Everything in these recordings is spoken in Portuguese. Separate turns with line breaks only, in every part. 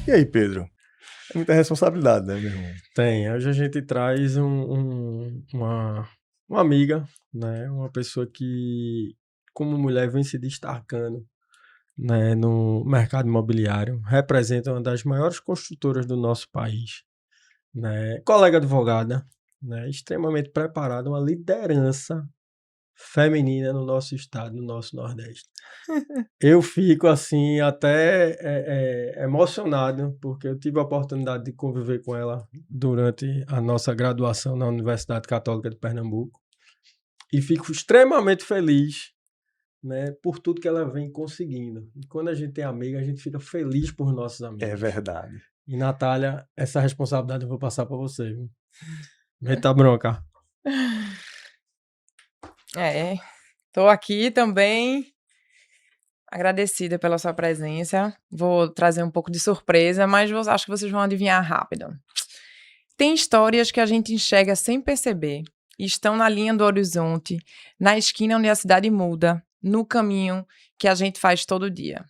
E aí, Pedro? É muita responsabilidade, né, meu irmão?
Tem. Hoje a gente traz uma amiga, né? Uma pessoa que, como mulher, vem se destacando, né, no mercado imobiliário. Representa uma das maiores construtoras do nosso país, né? Colega advogada, né? Extremamente preparada, uma liderança feminina no nosso estado, no nosso Nordeste. Eu fico assim até emocionado, porque eu tive a oportunidade de conviver com ela durante a nossa graduação na Universidade Católica de Pernambuco e fico extremamente feliz, né, por tudo que ela vem conseguindo. E quando a gente é amiga, a gente fica feliz por nossos amigos.
É verdade.
E Natália, essa responsabilidade eu vou passar para você, viu? Eita bronca.
Tô aqui também agradecida pela sua presença. Vou trazer um pouco de surpresa, mas acho que vocês vão adivinhar rápido. Tem histórias que a gente enxerga sem perceber e estão na linha do horizonte, na esquina onde a cidade muda, no caminho que a gente faz todo dia.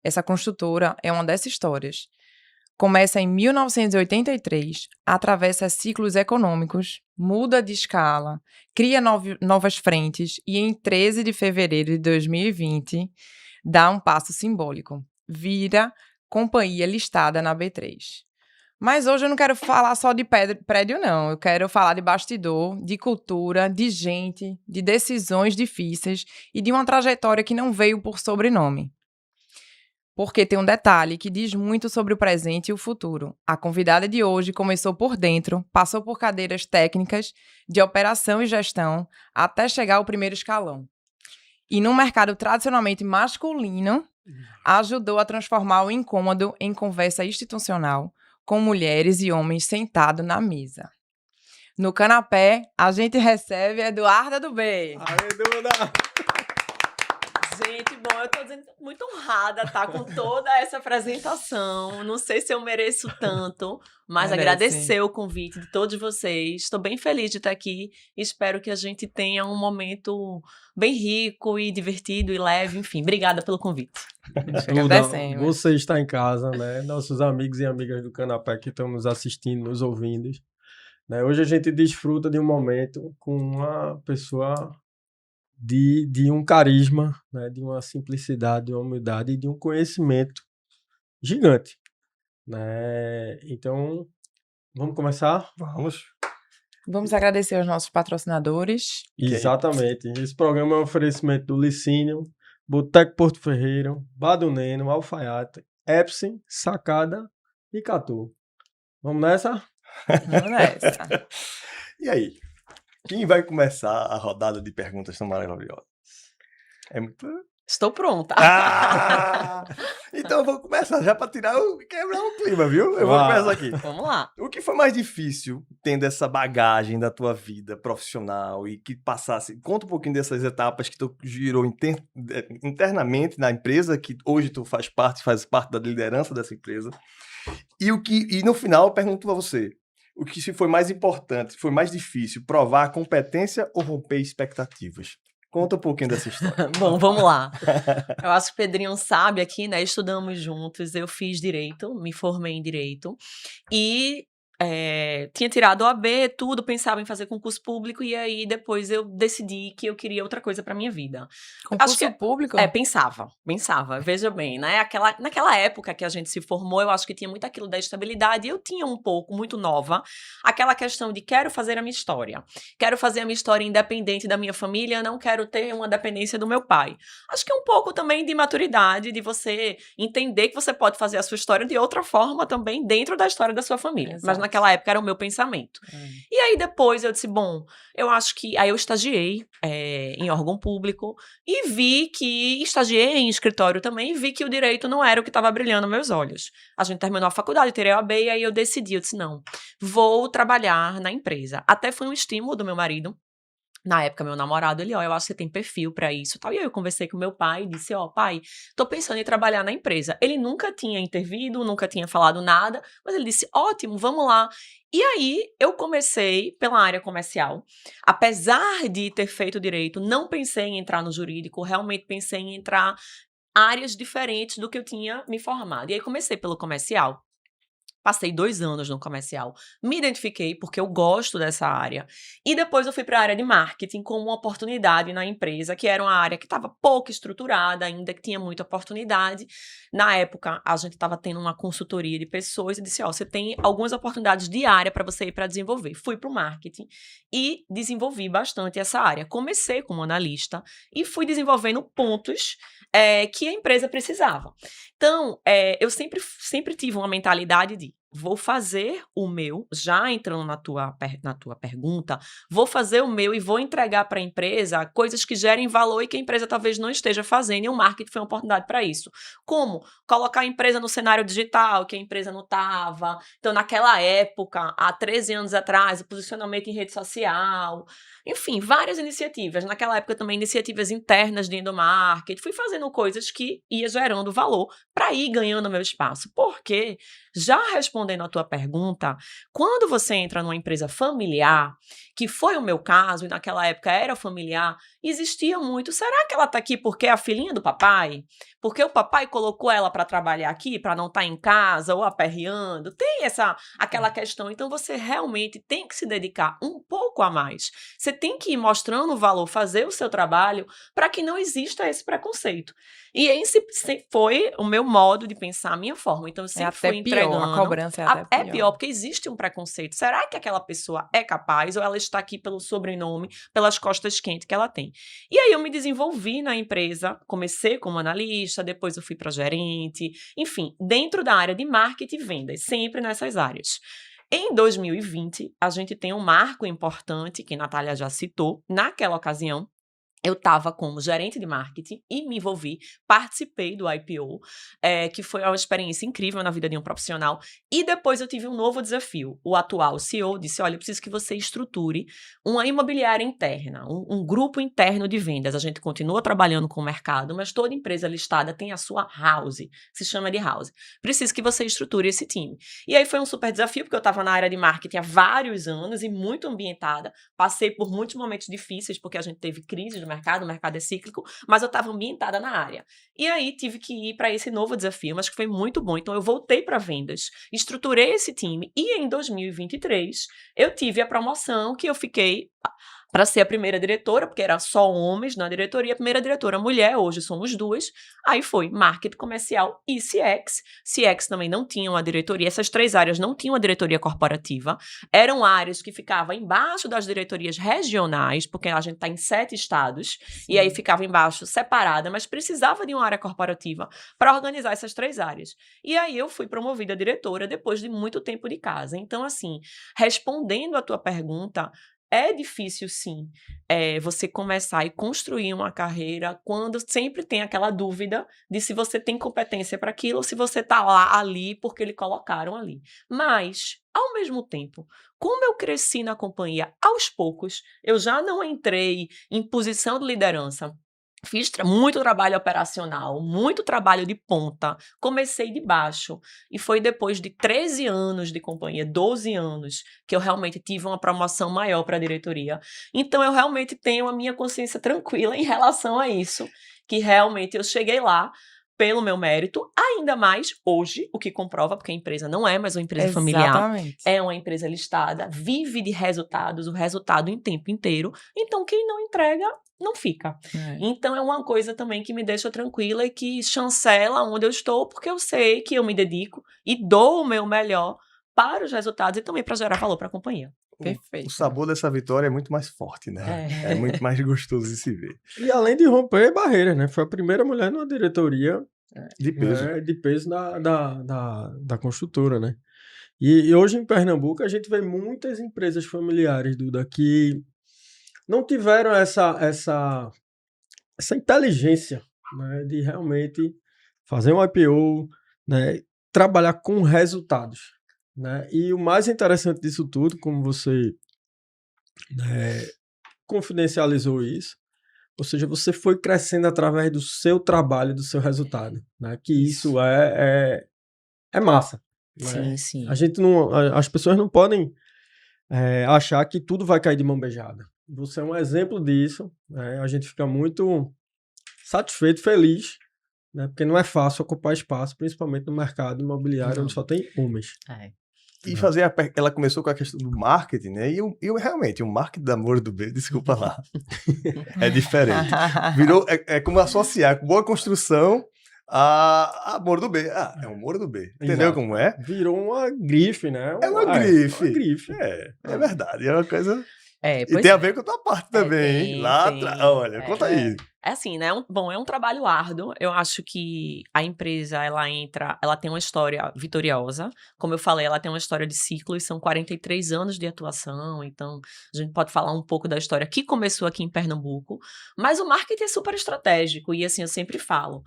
Essa construtora é uma dessas histórias. Começa em 1983, atravessa ciclos econômicos, muda de escala, cria novas frentes e em 13 de fevereiro de 2020 dá um passo simbólico. Vira companhia listada na B3. Mas hoje eu não quero falar só de prédio, não. Eu quero falar de bastidor, de cultura, de gente, de decisões difíceis e de uma trajetória que não veio por sobrenome. Porque tem um detalhe que diz muito sobre o presente e o futuro. A convidada de hoje começou por dentro, passou por cadeiras técnicas de operação e gestão, até chegar ao primeiro escalão. E num mercado tradicionalmente masculino, ajudou a transformar o incômodo em conversa institucional, com mulheres e homens sentados na mesa. No canapé, a gente recebe Eduarda do B.
Aê, Duda!
Gente, bom, eu tô dizendo muito honrada, tá? Com toda essa apresentação. Não sei se eu mereço tanto, mas agradecer o convite de todos vocês. Estou bem feliz de estar aqui. Espero que a gente tenha um momento bem rico e divertido e leve. Enfim, obrigada pelo convite.
Duda, você está em casa, né? Nossos amigos e amigas do canapé que estão nos assistindo, nos ouvindo, né? Hoje a gente desfruta de um momento com uma pessoa de um carisma, né? De uma simplicidade, de uma humildade e de um conhecimento gigante, né? Então, vamos começar?
Vamos agradecer aos nossos patrocinadores.
Exatamente. Esse programa é um oferecimento do Licínio, Boteco Porto Ferreiro, Baduneno, Alfaiate, Epson, Sacada e Catu. Vamos nessa?
Vamos nessa.
E aí? Quem vai começar a rodada de perguntas tão maravilhosas? É muito...
Estou pronta.
Então eu vou começar já para quebrar o clima, viu? Eu vou começar aqui.
Vamos lá.
O que foi mais difícil tendo essa bagagem da tua vida profissional e que passasse... Conta um pouquinho dessas etapas que tu girou internamente na empresa, que hoje tu faz parte da liderança dessa empresa. E no final eu pergunto para você, o que se foi mais importante, foi mais difícil, provar a competência ou romper expectativas? Conta um pouquinho dessa história.
Bom, vamos lá. Eu acho que o Pedrinho sabe aqui, né? Estudamos juntos, eu fiz direito, me formei em direito e tinha tirado OAB, tudo, pensava em fazer concurso público e aí depois eu decidi que eu queria outra coisa para minha vida.
Concurso público?
Pensava, veja bem, né? Naquela época que a gente se formou, eu acho que tinha muito aquilo da estabilidade e eu tinha um pouco, muito nova, aquela questão de quero fazer a minha história. Quero fazer a minha história independente da minha família, não quero ter uma dependência do meu pai. Acho que é um pouco também de maturidade, de você entender que você pode fazer a sua história de outra forma também dentro da história da sua família.
Exato.
Mas naquela época era o meu pensamento. E aí depois eu disse, bom, eu acho que... Aí eu estagiei em órgão público e vi que... Estagiei em escritório também e vi que o direito não era o que estava brilhando nos meus olhos. A gente terminou a faculdade, tirei a OAB e aí eu decidi, eu disse, não, vou trabalhar na empresa. Até foi um estímulo do meu marido. Na época, meu namorado, ele, eu acho que você tem perfil pra isso e tal. E aí eu conversei com meu pai e disse, pai, tô pensando em trabalhar na empresa. Ele nunca tinha intervido, nunca tinha falado nada, mas ele disse, ótimo, vamos lá. E aí, eu comecei pela área comercial. Apesar de ter feito direito, não pensei em entrar no jurídico, realmente pensei em entrar áreas diferentes do que eu tinha me formado. E aí, comecei pelo comercial. Passei 2 anos no comercial, me identifiquei porque eu gosto dessa área. E depois eu fui para a área de marketing como uma oportunidade na empresa, que era uma área que estava pouco estruturada ainda, que tinha muita oportunidade. Na época, a gente estava tendo uma consultoria de pessoas e disse, você tem algumas oportunidades de área para você ir para desenvolver. Fui para o marketing e desenvolvi bastante essa área. Comecei como analista e fui desenvolvendo pontos que a empresa precisava. Então, eu sempre tive uma mentalidade de vou fazer o meu, já entrando na tua pergunta, vou fazer o meu e vou entregar para a empresa coisas que gerem valor e que a empresa talvez não esteja fazendo, e o marketing foi uma oportunidade para isso. Como? Colocar a empresa no cenário digital, que a empresa não estava. Então, naquela época, há 13 anos atrás, o posicionamento em rede social, enfim, várias iniciativas. Naquela época também, iniciativas internas dentro do marketing. Fui fazendo coisas que ia gerando valor para ir ganhando meu espaço. Porque, já respondendo a tua pergunta, quando você entra numa empresa familiar, que foi o meu caso, e naquela época era familiar, existia muito, será que ela está aqui porque é a filhinha do papai? Porque o papai colocou ela para trabalhar aqui, para não estar em casa ou aperreando? Tem aquela questão. Então, você realmente tem que se dedicar um pouco a mais. Você tem que ir mostrando o valor, fazer o seu trabalho, para que não exista esse preconceito. E esse foi o meu modo de pensar, a minha forma. Então, eu sempre fui entregando.
A cobrança é até pior.
É pior, porque existe um preconceito. Será que aquela pessoa é capaz ou ela está aqui pelo sobrenome, pelas costas quentes que ela tem? E aí eu me desenvolvi na empresa, comecei como analista, depois eu fui para gerente, enfim, dentro da área de marketing e vendas, sempre nessas áreas. Em 2020, a gente tem um marco importante, que a Natália já citou, naquela ocasião. Eu estava como gerente de marketing e me envolvi, participei do IPO, que foi uma experiência incrível na vida de um profissional. E depois eu tive um novo desafio. O atual CEO disse, olha, eu preciso que você estruture uma imobiliária interna, um grupo interno de vendas. A gente continua trabalhando com o mercado, mas toda empresa listada tem a sua house, se chama de house. Preciso que você estruture esse time. E aí foi um super desafio, porque eu estava na área de marketing há vários anos e muito ambientada. Passei por muitos momentos difíceis, porque a gente teve crise do mercado, o mercado é cíclico, mas eu estava ambientada na área. E aí tive que ir para esse novo desafio, mas que foi muito bom. Então eu voltei para vendas, estruturei esse time e em 2023 eu tive a promoção que eu fiquei para ser a primeira diretora, porque era só homens na diretoria, a primeira diretora mulher, hoje somos 2, aí foi marketing comercial e CX. CX também não tinha uma diretoria, essas 3 áreas não tinham uma diretoria corporativa, eram áreas que ficavam embaixo das diretorias regionais, porque a gente está em 7 estados, sim, e aí ficava embaixo separada, mas precisava de uma área corporativa para organizar essas 3 áreas. E aí eu fui promovida a diretora depois de muito tempo de casa. Então, assim, respondendo a tua pergunta, é difícil, sim, você começar e construir uma carreira quando sempre tem aquela dúvida de se você tem competência para aquilo ou se você está lá, ali, porque lhe colocaram ali. Mas, ao mesmo tempo, como eu cresci na companhia aos poucos, eu já não entrei em posição de liderança Fiz muito trabalho operacional, muito trabalho de ponta. Comecei de baixo. E foi depois de 13 anos de companhia, 12 anos, que eu realmente tive uma promoção maior para a diretoria. Então, eu realmente tenho a minha consciência tranquila em relação a isso. Que realmente eu cheguei lá pelo meu mérito, ainda mais hoje, o que comprova, porque a empresa não é mais uma empresa familiar,
Exatamente.
é uma empresa listada, vive de resultados, o resultado em tempo inteiro. Então, quem não entrega, não fica. Então, é uma coisa também que me deixa tranquila e que chancela onde eu estou, porque eu sei que eu me dedico e dou o meu melhor para os resultados e também para gerar valor para a companhia.
Perfeito.
O sabor dessa vitória é muito mais forte, né? É muito mais gostoso de se ver.
E além de romper barreiras, né? Foi a primeira mulher numa diretoria
De peso.
né, de peso da construtora, né? E hoje em Pernambuco a gente vê muitas empresas familiares, Duda, que não tiveram essa inteligência, né, de realmente fazer um IPO, né, trabalhar com resultados, né? E o mais interessante disso tudo, como você né, confidencializou isso, ou seja, você foi crescendo através do seu trabalho, do seu resultado, né? Que isso é massa. Né?
Sim, sim.
A gente não, as pessoas não podem achar que tudo vai cair de mão beijada. Você é um exemplo disso. Né? A gente fica muito satisfeito, feliz, né? Porque não é fácil ocupar espaço, principalmente no mercado imobiliário, onde só tem homens.
E fazer ela começou com a questão do marketing, né? E realmente, o marketing da Amor do B, desculpa lá, é diferente. Virou, é como associar com boa construção a Amor do B. Ah, é o Amor do B. Entendeu como é?
Virou uma grife, né?
É uma grife.
Uma grife.
É verdade. É uma coisa... E
pois
tem a ver com a tua parte também, hein? Lá atrás. Olha, conta aí.
É assim, né? Bom, é um trabalho árduo. Eu acho que a empresa, ela tem uma história vitoriosa. Como eu falei, ela tem uma história de ciclos, são 43 anos de atuação. Então, a gente pode falar um pouco da história que começou aqui em Pernambuco. Mas o marketing é super estratégico. E assim, eu sempre falo,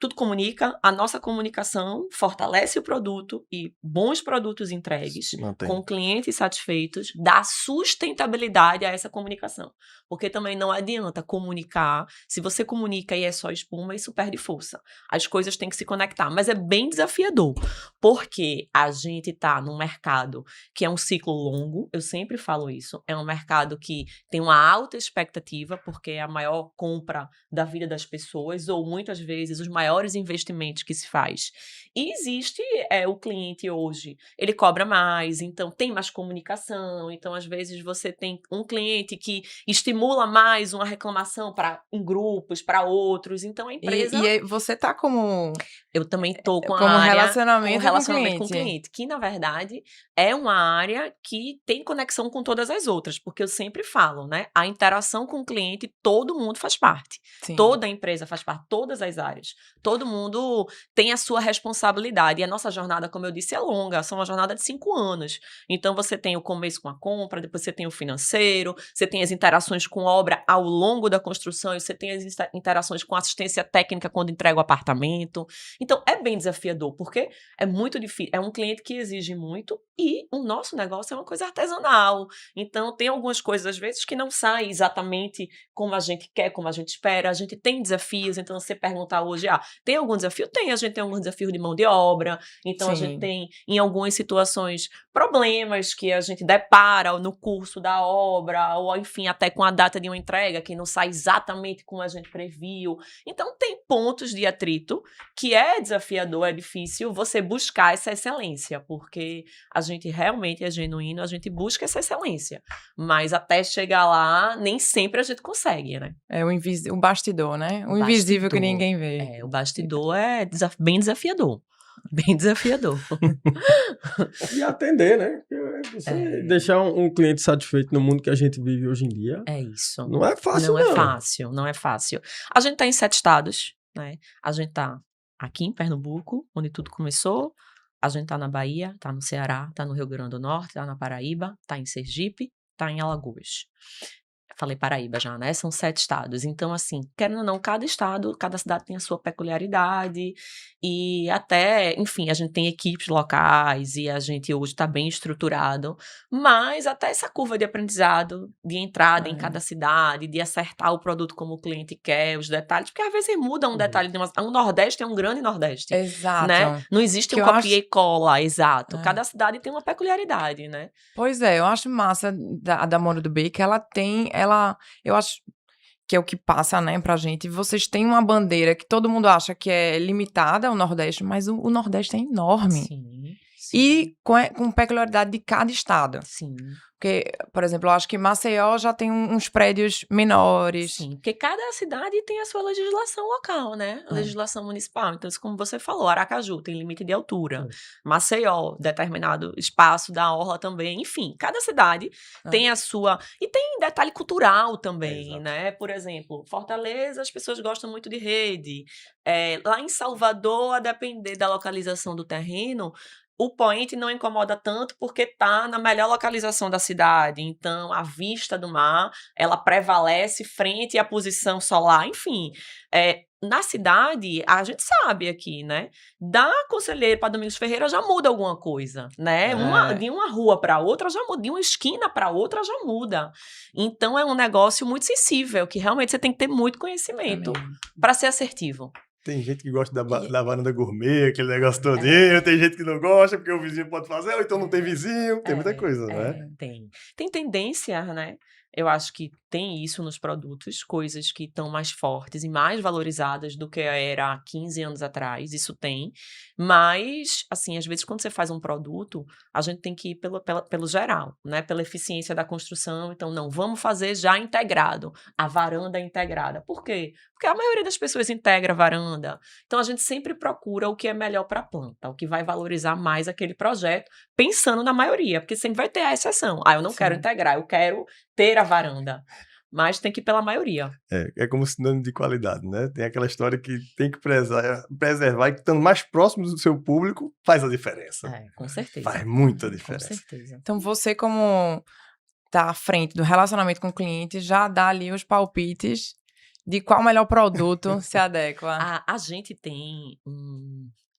tudo comunica, a nossa comunicação fortalece o produto e bons produtos entregues, com clientes satisfeitos, dá sustentabilidade a essa comunicação. Porque também não adianta comunicar, se você comunica e é só espuma, isso perde força. As coisas têm que se conectar, mas é bem desafiador, porque a gente está num mercado que é um ciclo longo, eu sempre falo isso, é um mercado que tem uma alta expectativa, porque é a maior compra da vida das pessoas, ou muitas vezes os maiores investimentos que se faz. E existe o cliente hoje, ele cobra mais, então tem mais comunicação, então às vezes você tem um cliente que estimula mais uma reclamação em grupos, para outros, então a empresa...
E você tá como...
Eu também tô com
como
a área...
relacionamento
com o cliente, que na verdade é uma área que tem conexão com todas as outras, porque eu sempre falo, né? A interação com o cliente, todo mundo faz parte.
Sim.
Toda a empresa faz parte, todas as áreas. Todo mundo tem a sua responsabilidade. E a nossa jornada, como eu disse, é longa. São uma jornada de 5 anos. Então, você tem o começo com a compra, depois você tem o financeiro, você tem as interações com obra ao longo da construção, e você tem as interações com assistência técnica quando entrega o apartamento. Então, é bem desafiador, porque é muito difícil. É um cliente que exige muito e o nosso negócio é uma coisa artesanal. Então, tem algumas coisas, às vezes, que não saem exatamente como a gente quer, como a gente espera. A gente tem desafios, então você perguntar hoje, tem algum desafio? Tem, a gente tem algum desafio de mão de obra, então a gente tem, em algumas situações, problemas que a gente depara no curso da obra, ou enfim, até com a data de uma entrega, que não sai exatamente como a gente previu. Então tem pontos de atrito que é desafiador, é difícil você buscar essa excelência, porque a gente realmente é genuíno, a gente busca essa excelência, mas até chegar lá, nem sempre a gente consegue, né?
É o bastidor, né? O invisível que ninguém vê.
O bastidor é bem desafiador. Bem desafiador.
E atender, né? Você deixar um cliente satisfeito no mundo que a gente vive hoje em dia.
É isso.
Não é fácil,
não. Não é fácil. A gente tá em 7 estados, né? A gente tá aqui em Pernambuco, onde tudo começou. A gente tá na Bahia, tá no Ceará, tá no Rio Grande do Norte, tá na Paraíba, tá em Sergipe, tá em Alagoas. Falei Paraíba já, né? São 7 estados. Então, assim, querendo ou não, cada estado, cada cidade tem a sua peculiaridade e até, enfim, a gente tem equipes locais e a gente hoje está bem estruturado, mas até essa curva de aprendizado, de entrada em cada cidade, de acertar o produto como o cliente quer, os detalhes, porque às vezes muda um detalhe de um Nordeste é um grande Nordeste,
Exato.
né? Não existe
Que
um
eu
copia
acho-
e cola, exato.
É.
Cada cidade tem uma peculiaridade, né?
Pois é, eu acho massa da Moro do Bem que eu acho que é o que passa, né, pra gente. Vocês têm uma bandeira que todo mundo acha que é limitada ao Nordeste, mas o Nordeste é enorme.
Sim.
E com peculiaridade de cada estado.
Sim.
Porque, por exemplo, eu acho que Maceió já tem uns prédios menores.
Sim, porque cada cidade tem a sua legislação local, né? A legislação municipal. Então, isso, como você falou, Aracaju tem limite de altura. Maceió, determinado espaço da orla também. Enfim, cada cidade tem a sua... E tem detalhe cultural também, né? Por exemplo, Fortaleza, as pessoas gostam muito de rede. Lá em Salvador, a depender da localização do terreno, o point não incomoda tanto porque está na melhor localização da cidade. Então, a vista do mar, ela prevalece frente à posição solar. Enfim, na cidade, a gente sabe aqui, né? Da Conselheiro para Domingos Ferreira já muda alguma coisa, né? De uma rua para outra já muda, de uma esquina para outra já muda. Então, é um negócio muito sensível, que realmente você tem que ter muito conhecimento para ser assertivo.
Tem gente que gosta da varanda gourmet, aquele negócio todinho. Tem gente que não gosta porque o vizinho pode fazer, ou então não tem vizinho. Tem muita coisa, né?
Tem tendência, né? Eu acho que tem isso nos produtos, coisas que estão mais fortes e mais valorizadas do que era há 15 anos atrás, isso tem. Mas, assim, às vezes quando você faz um produto, a gente tem que ir pelo geral, né? Pela eficiência da construção. Então, não, vamos fazer já integrado, a varanda integrada. Por quê? Porque a maioria das pessoas integra a varanda. Então, a gente sempre procura o que é melhor para a planta, o que vai valorizar mais aquele projeto, pensando na maioria, porque sempre vai ter a exceção. Eu não quero integrar, eu quero ter a varanda. Mas tem que ir pela maioria.
É como sinônimo de qualidade, né? Tem aquela história que tem que preservar e que estando mais próximo do seu público faz a diferença.
Com certeza.
Faz muita diferença.
Com certeza.
Então, você como tá à frente do relacionamento com o cliente, já dá ali os palpites de qual melhor produto se adequa.
A gente tem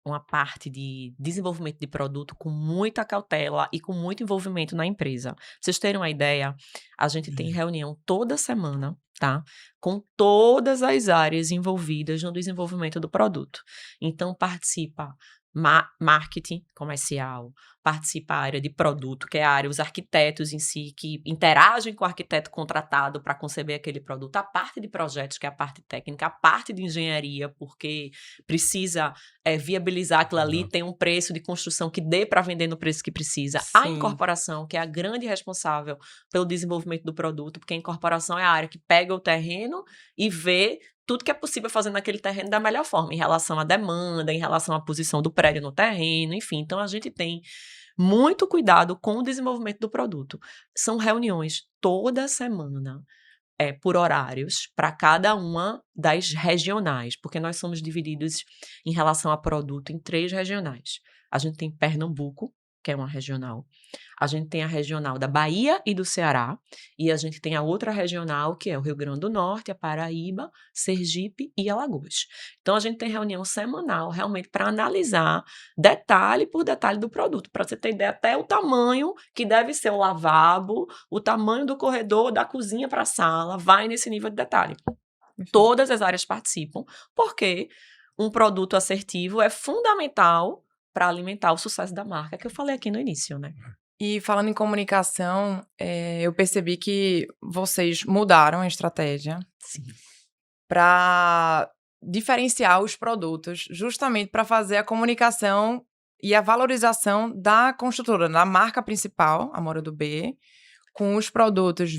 uma parte de desenvolvimento de produto com muita cautela e com muito envolvimento na empresa. Pra vocês terem uma ideia, a gente tem reunião toda semana, tá? Com todas as áreas envolvidas no desenvolvimento do produto. Então, participa marketing comercial, participa a área de produto, que é a área, os arquitetos em si, que interagem com o arquiteto contratado para conceber aquele produto, a parte de projetos, que é a parte técnica, a parte de engenharia, porque precisa viabilizar aquilo ali, tem um preço de construção que dê para vender no preço que precisa.
Sim.
A incorporação, que é a grande responsável pelo desenvolvimento do produto, porque a incorporação é a área que pega o terreno e vê tudo que é possível fazer naquele terreno da melhor forma, em relação à demanda, em relação à posição do prédio no terreno, enfim. Então, a gente tem muito cuidado com o desenvolvimento do produto. São reuniões toda semana, por horários, para cada uma das regionais, porque nós somos divididos em relação a produto em 3 regionais. A gente tem Pernambuco, que é uma regional. A gente tem a regional da Bahia e do Ceará, e a gente tem a outra regional, que é o Rio Grande do Norte, a Paraíba, Sergipe e Alagoas. Então, a gente tem reunião semanal, realmente, para analisar detalhe por detalhe do produto, para você ter ideia até o tamanho que deve ser o lavabo, o tamanho do corredor, da cozinha para a sala, vai nesse nível de detalhe. Todas as áreas participam, porque um produto assertivo é fundamental para alimentar o sucesso da marca, que eu falei aqui no início, né?
E falando em comunicação, eu percebi que vocês mudaram a estratégia para diferenciar os produtos, justamente para fazer a comunicação e a valorização da construtora, da marca principal, a Moro do B, com os produtos.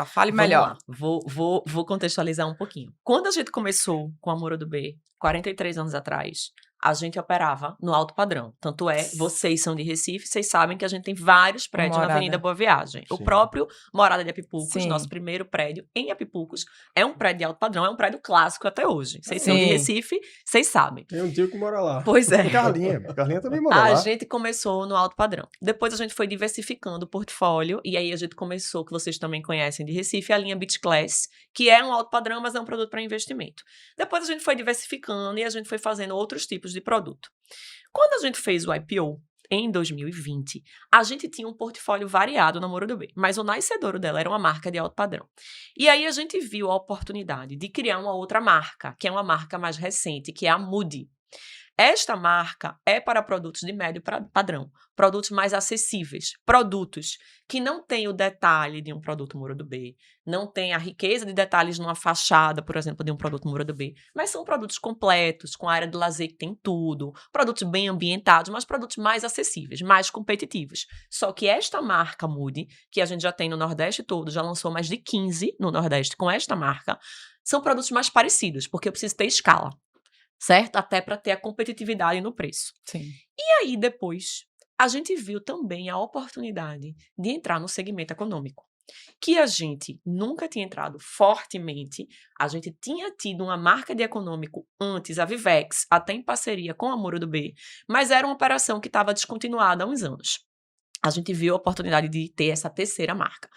Fale melhor.
Vou contextualizar um pouquinho. Quando a gente começou com a Moro do B, 43 anos atrás, a gente operava no alto padrão. Tanto é, vocês são de Recife, vocês sabem que a gente tem vários prédios na Avenida Boa Viagem. O
Sim.
próprio Morada de Apipucos,
Sim.
nosso primeiro prédio em Apipucos, é um prédio de alto padrão, é um prédio clássico até hoje. Vocês são de
Sim.
Recife, vocês sabem.
Tem um tio que mora lá.
Pois é.
Carlinha também mora
A
lá.
gente começou no alto padrão. Depois a gente foi diversificando o portfólio e aí a gente começou, que vocês também conhecem de Recife, a linha Beach Class, que é um alto padrão, mas é um produto para investimento. Depois a gente foi diversificando e a gente foi fazendo outros tipos de produto. Quando a gente fez o IPO, em 2020, a gente tinha um portfólio variado na Moura do B, mas o nascedouro dela era uma marca de alto padrão. E aí a gente viu a oportunidade de criar uma outra marca, que é uma marca mais recente, que é a Moody. Esta marca é para produtos de médio padrão, produtos mais acessíveis, produtos que não têm o detalhe de um produto Moura do B, não tem a riqueza de detalhes numa fachada, por exemplo, de um produto Moura do B, mas são produtos completos, com área de lazer que tem tudo, produtos bem ambientados, mas produtos mais acessíveis, mais competitivos. Só que esta marca Moody, que a gente já tem no Nordeste todo, já lançou mais de 15 no Nordeste com esta marca, são produtos mais parecidos, porque eu preciso ter escala. Certo? Até para ter a competitividade no preço.
Sim.
E aí, depois, a gente viu também a oportunidade de entrar no segmento econômico, que a gente nunca tinha entrado fortemente. A gente tinha tido uma marca de econômico antes, a Vivex, até em parceria com a Moura do B, mas era uma operação que estava descontinuada há uns anos. A gente viu a oportunidade de ter essa terceira marca.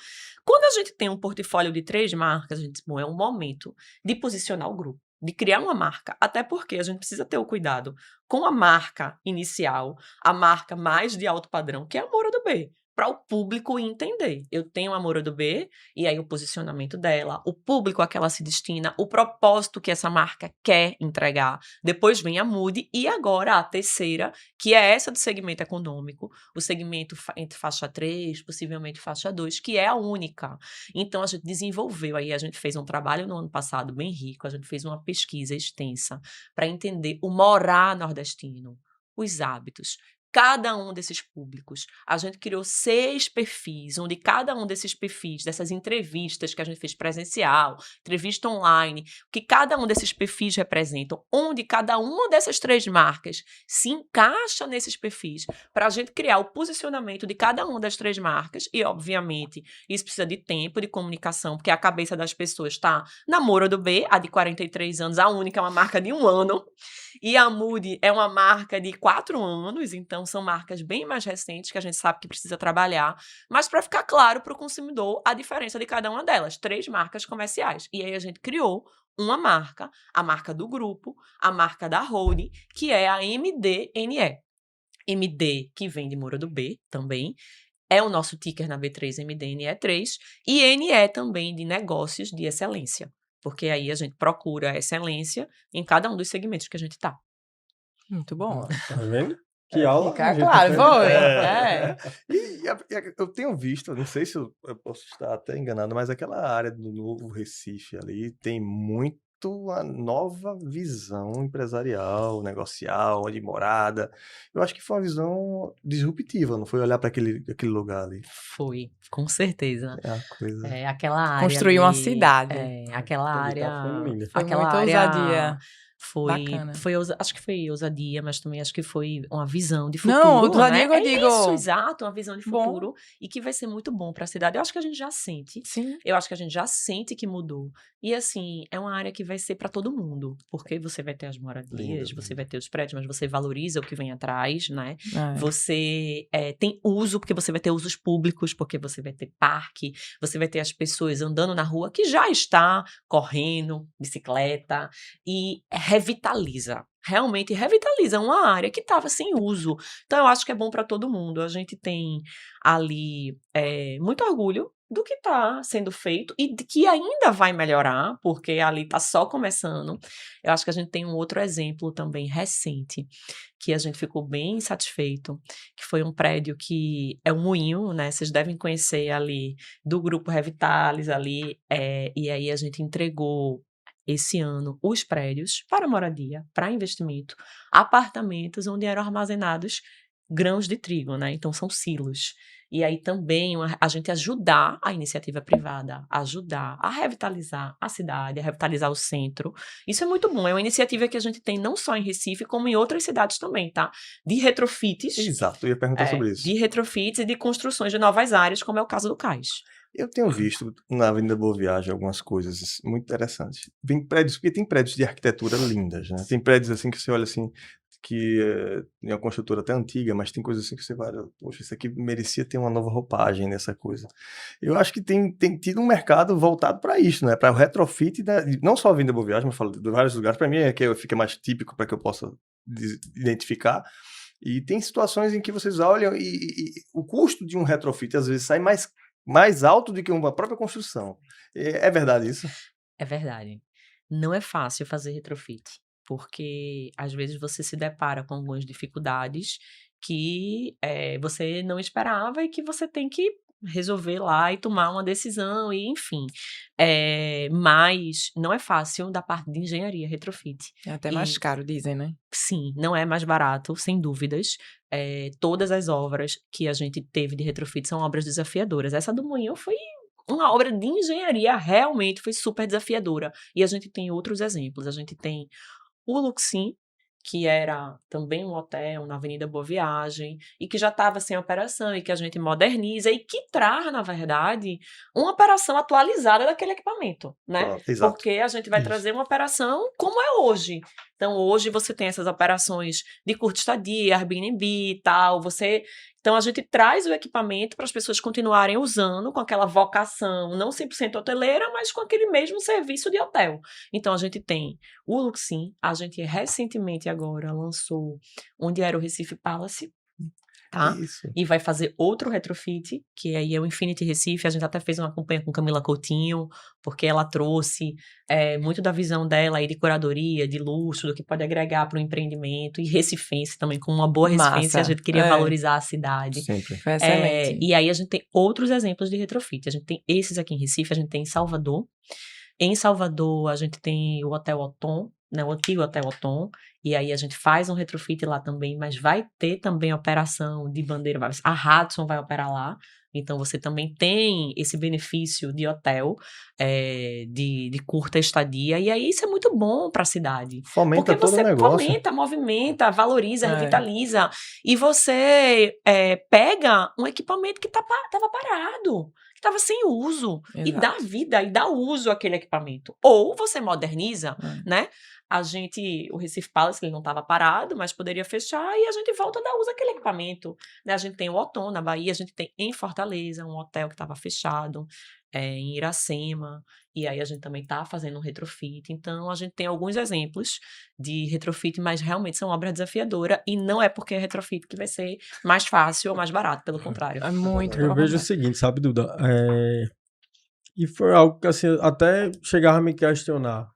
Quando a gente tem um portfólio de 3 marcas, a gente diz, bom, é um momento de posicionar o grupo, de criar uma marca, até porque a gente precisa ter o cuidado com a marca inicial, a marca mais de alto padrão, que é a Moura do B, para o público entender. Eu tenho a Moura do B, e aí o posicionamento dela, o público a que ela se destina, o propósito que essa marca quer entregar. Depois vem a Moody, e agora a terceira, que é essa do segmento econômico, o segmento entre faixa 3, possivelmente faixa 2, que é a única. Então, a gente desenvolveu aí, a gente fez um trabalho no ano passado bem rico, a gente fez uma pesquisa extensa para entender o morar nordestino, os hábitos, cada um desses públicos. A gente criou 6 perfis, onde cada um desses perfis, dessas entrevistas que a gente fez presencial, entrevista online, que cada um desses perfis representam, onde cada uma dessas 3 marcas se encaixa nesses perfis, para a gente criar o posicionamento de cada uma das 3 marcas, e obviamente isso precisa de tempo, de comunicação, porque a cabeça das pessoas está na Moura do B, a de 43 anos, a única é uma marca de 1 ano, e a Moody é uma marca de 4 anos, então são marcas bem mais recentes que a gente sabe que precisa trabalhar, mas para ficar claro para o consumidor a diferença de cada uma delas, 3 marcas comerciais. E aí a gente criou uma marca, a marca do grupo, a marca da holding, que é a MDNE. MD, que vem de Moura do B também, é o nosso ticker na B3, MDNE3, e NE também de negócios de excelência, porque aí a gente procura a excelência em cada um dos segmentos que a gente está.
Muito bom.
Tá vendo? Que aula.
Fica
a gente
claro,
teve.
foi.
Eu tenho visto, não sei se eu posso estar até enganado, mas aquela área do Novo Recife ali tem muito a nova visão empresarial, negocial, de morada. Eu acho que foi uma visão disruptiva, não foi olhar para aquele lugar ali.
Foi, com certeza.
É a coisa.
É, aquela área
Construir uma
ali,
cidade.
aquela
Ali tá
área...
família.
Foi
aquela
muita
área
ousadia. Bacana.
acho que foi ousadia, mas também acho que foi uma visão de futuro.
Não, ousadia
né?
que eu digo.
Isso, exato, uma visão de
Bom.
futuro e que vai ser muito bom para a cidade. Eu acho que a gente já sente.
Sim.
Eu acho que a gente já sente que mudou. E assim, é uma área que vai ser para todo mundo, porque você vai ter as moradias,
Lindo,
você vai ter os prédios, mas você valoriza o que vem atrás, né?
É.
Você tem uso, porque você vai ter usos públicos, porque você vai ter parque, você vai ter as pessoas andando na rua, que já está correndo, bicicleta, e revitaliza. Realmente revitaliza uma área que estava sem uso. Então, eu acho que é bom para todo mundo. A gente tem ali muito orgulho do que está sendo feito e de que ainda vai melhorar, porque ali está só começando. Eu acho que a gente tem um outro exemplo também recente, que a gente ficou bem satisfeito, que foi um prédio que é um moinho, né? Vocês devem conhecer ali, do grupo Revitalis ali, e aí a gente entregou esse ano os prédios para moradia, para investimento, apartamentos onde eram armazenados grãos de trigo, né? Então são silos. E aí também a gente ajudar a iniciativa privada, ajudar a revitalizar a cidade, a revitalizar o centro. Isso é muito bom. É uma iniciativa que a gente tem não só em Recife, como em outras cidades também, tá? De retrofits.
Exato, eu ia perguntar sobre isso.
De retrofits e de construções de novas áreas, como é o caso do Cais.
Eu tenho visto na Avenida Boa Viagem algumas coisas muito interessantes. Tem prédios, porque tem prédios de arquitetura lindas, né? Tem prédios assim que você olha assim, que é uma construtora até antiga, mas tem coisas assim que você vai, poxa, isso aqui merecia ter uma nova roupagem nessa coisa. Eu acho que tem tido um mercado voltado para isso, né? Para o retrofit, não só a Avenida Boa Viagem, mas falo de vários lugares, para mim é que fica mais típico para que eu possa identificar. E tem situações em que vocês olham e o custo de um retrofit às vezes sai mais alto do que uma própria construção. É verdade isso?
É verdade. Não é fácil fazer retrofit, porque às vezes você se depara com algumas dificuldades que você não esperava e que você tem que resolver lá e tomar uma decisão, e enfim. Mas não é fácil da parte de engenharia retrofit.
É até mais caro, dizem, né?
Sim, não é mais barato, sem dúvidas. Todas as obras que a gente teve de retrofit são obras desafiadoras. Essa do Moinho foi uma obra de engenharia, realmente foi super desafiadora. E a gente tem outros exemplos. A gente tem o Luxim, que era também um hotel na Avenida Boa Viagem, e que já estava sem operação, e que a gente moderniza, e que traz, na verdade, uma operação atualizada daquele equipamento, né?
Exato.
Porque a gente vai trazer uma operação como é hoje. Então, hoje você tem essas operações de curta estadia, Airbnb e tal, Então, a gente traz o equipamento para as pessoas continuarem usando com aquela vocação, não 100% hoteleira, mas com aquele mesmo serviço de hotel. Então, a gente tem o Luxim, a gente recentemente agora lançou onde era o Recife Palace, tá?
Isso.
E vai fazer outro retrofit, que aí é o Infinity Recife. A gente até fez uma campanha com Camila Coutinho, porque ela trouxe muito da visão dela aí de curadoria, de luxo, do que pode agregar para o empreendimento, e recifense também, com uma boa recifense, a gente queria valorizar a cidade.
Sempre.
Foi excelente.
E aí a gente tem outros exemplos de retrofit. A gente tem esses aqui em Recife, a gente tem em Salvador. Em Salvador, a gente tem o Hotel Othon, né, o antigo Hotel Othon, e aí a gente faz um retrofit lá também, mas vai ter também operação de bandeira, a Hudson vai operar lá, então você também tem esse benefício de hotel, de curta estadia, e aí isso é muito bom para a cidade.
Fomenta
porque
todo o negócio.
Fomenta, movimenta, valoriza, revitaliza, e você pega um equipamento que estava parado, que estava sem uso,
Exato.
e dá vida, e dá uso àquele equipamento. Ou você moderniza, né? O Recife Palace, ele não estava parado, mas poderia fechar, e a gente volta a dar uso àquele equipamento, né? A gente tem o Othon na Bahia, a gente tem em Fortaleza um hotel que estava fechado, em Iracema, e aí a gente também está fazendo um retrofit. Então, a gente tem alguns exemplos de retrofit, mas realmente são obras desafiadoras, e não é porque é retrofit que vai ser mais fácil ou mais barato, pelo contrário.
É muito
Eu vejo o seguinte, sabe, Duda? E foi algo que assim, até chegava a me questionar.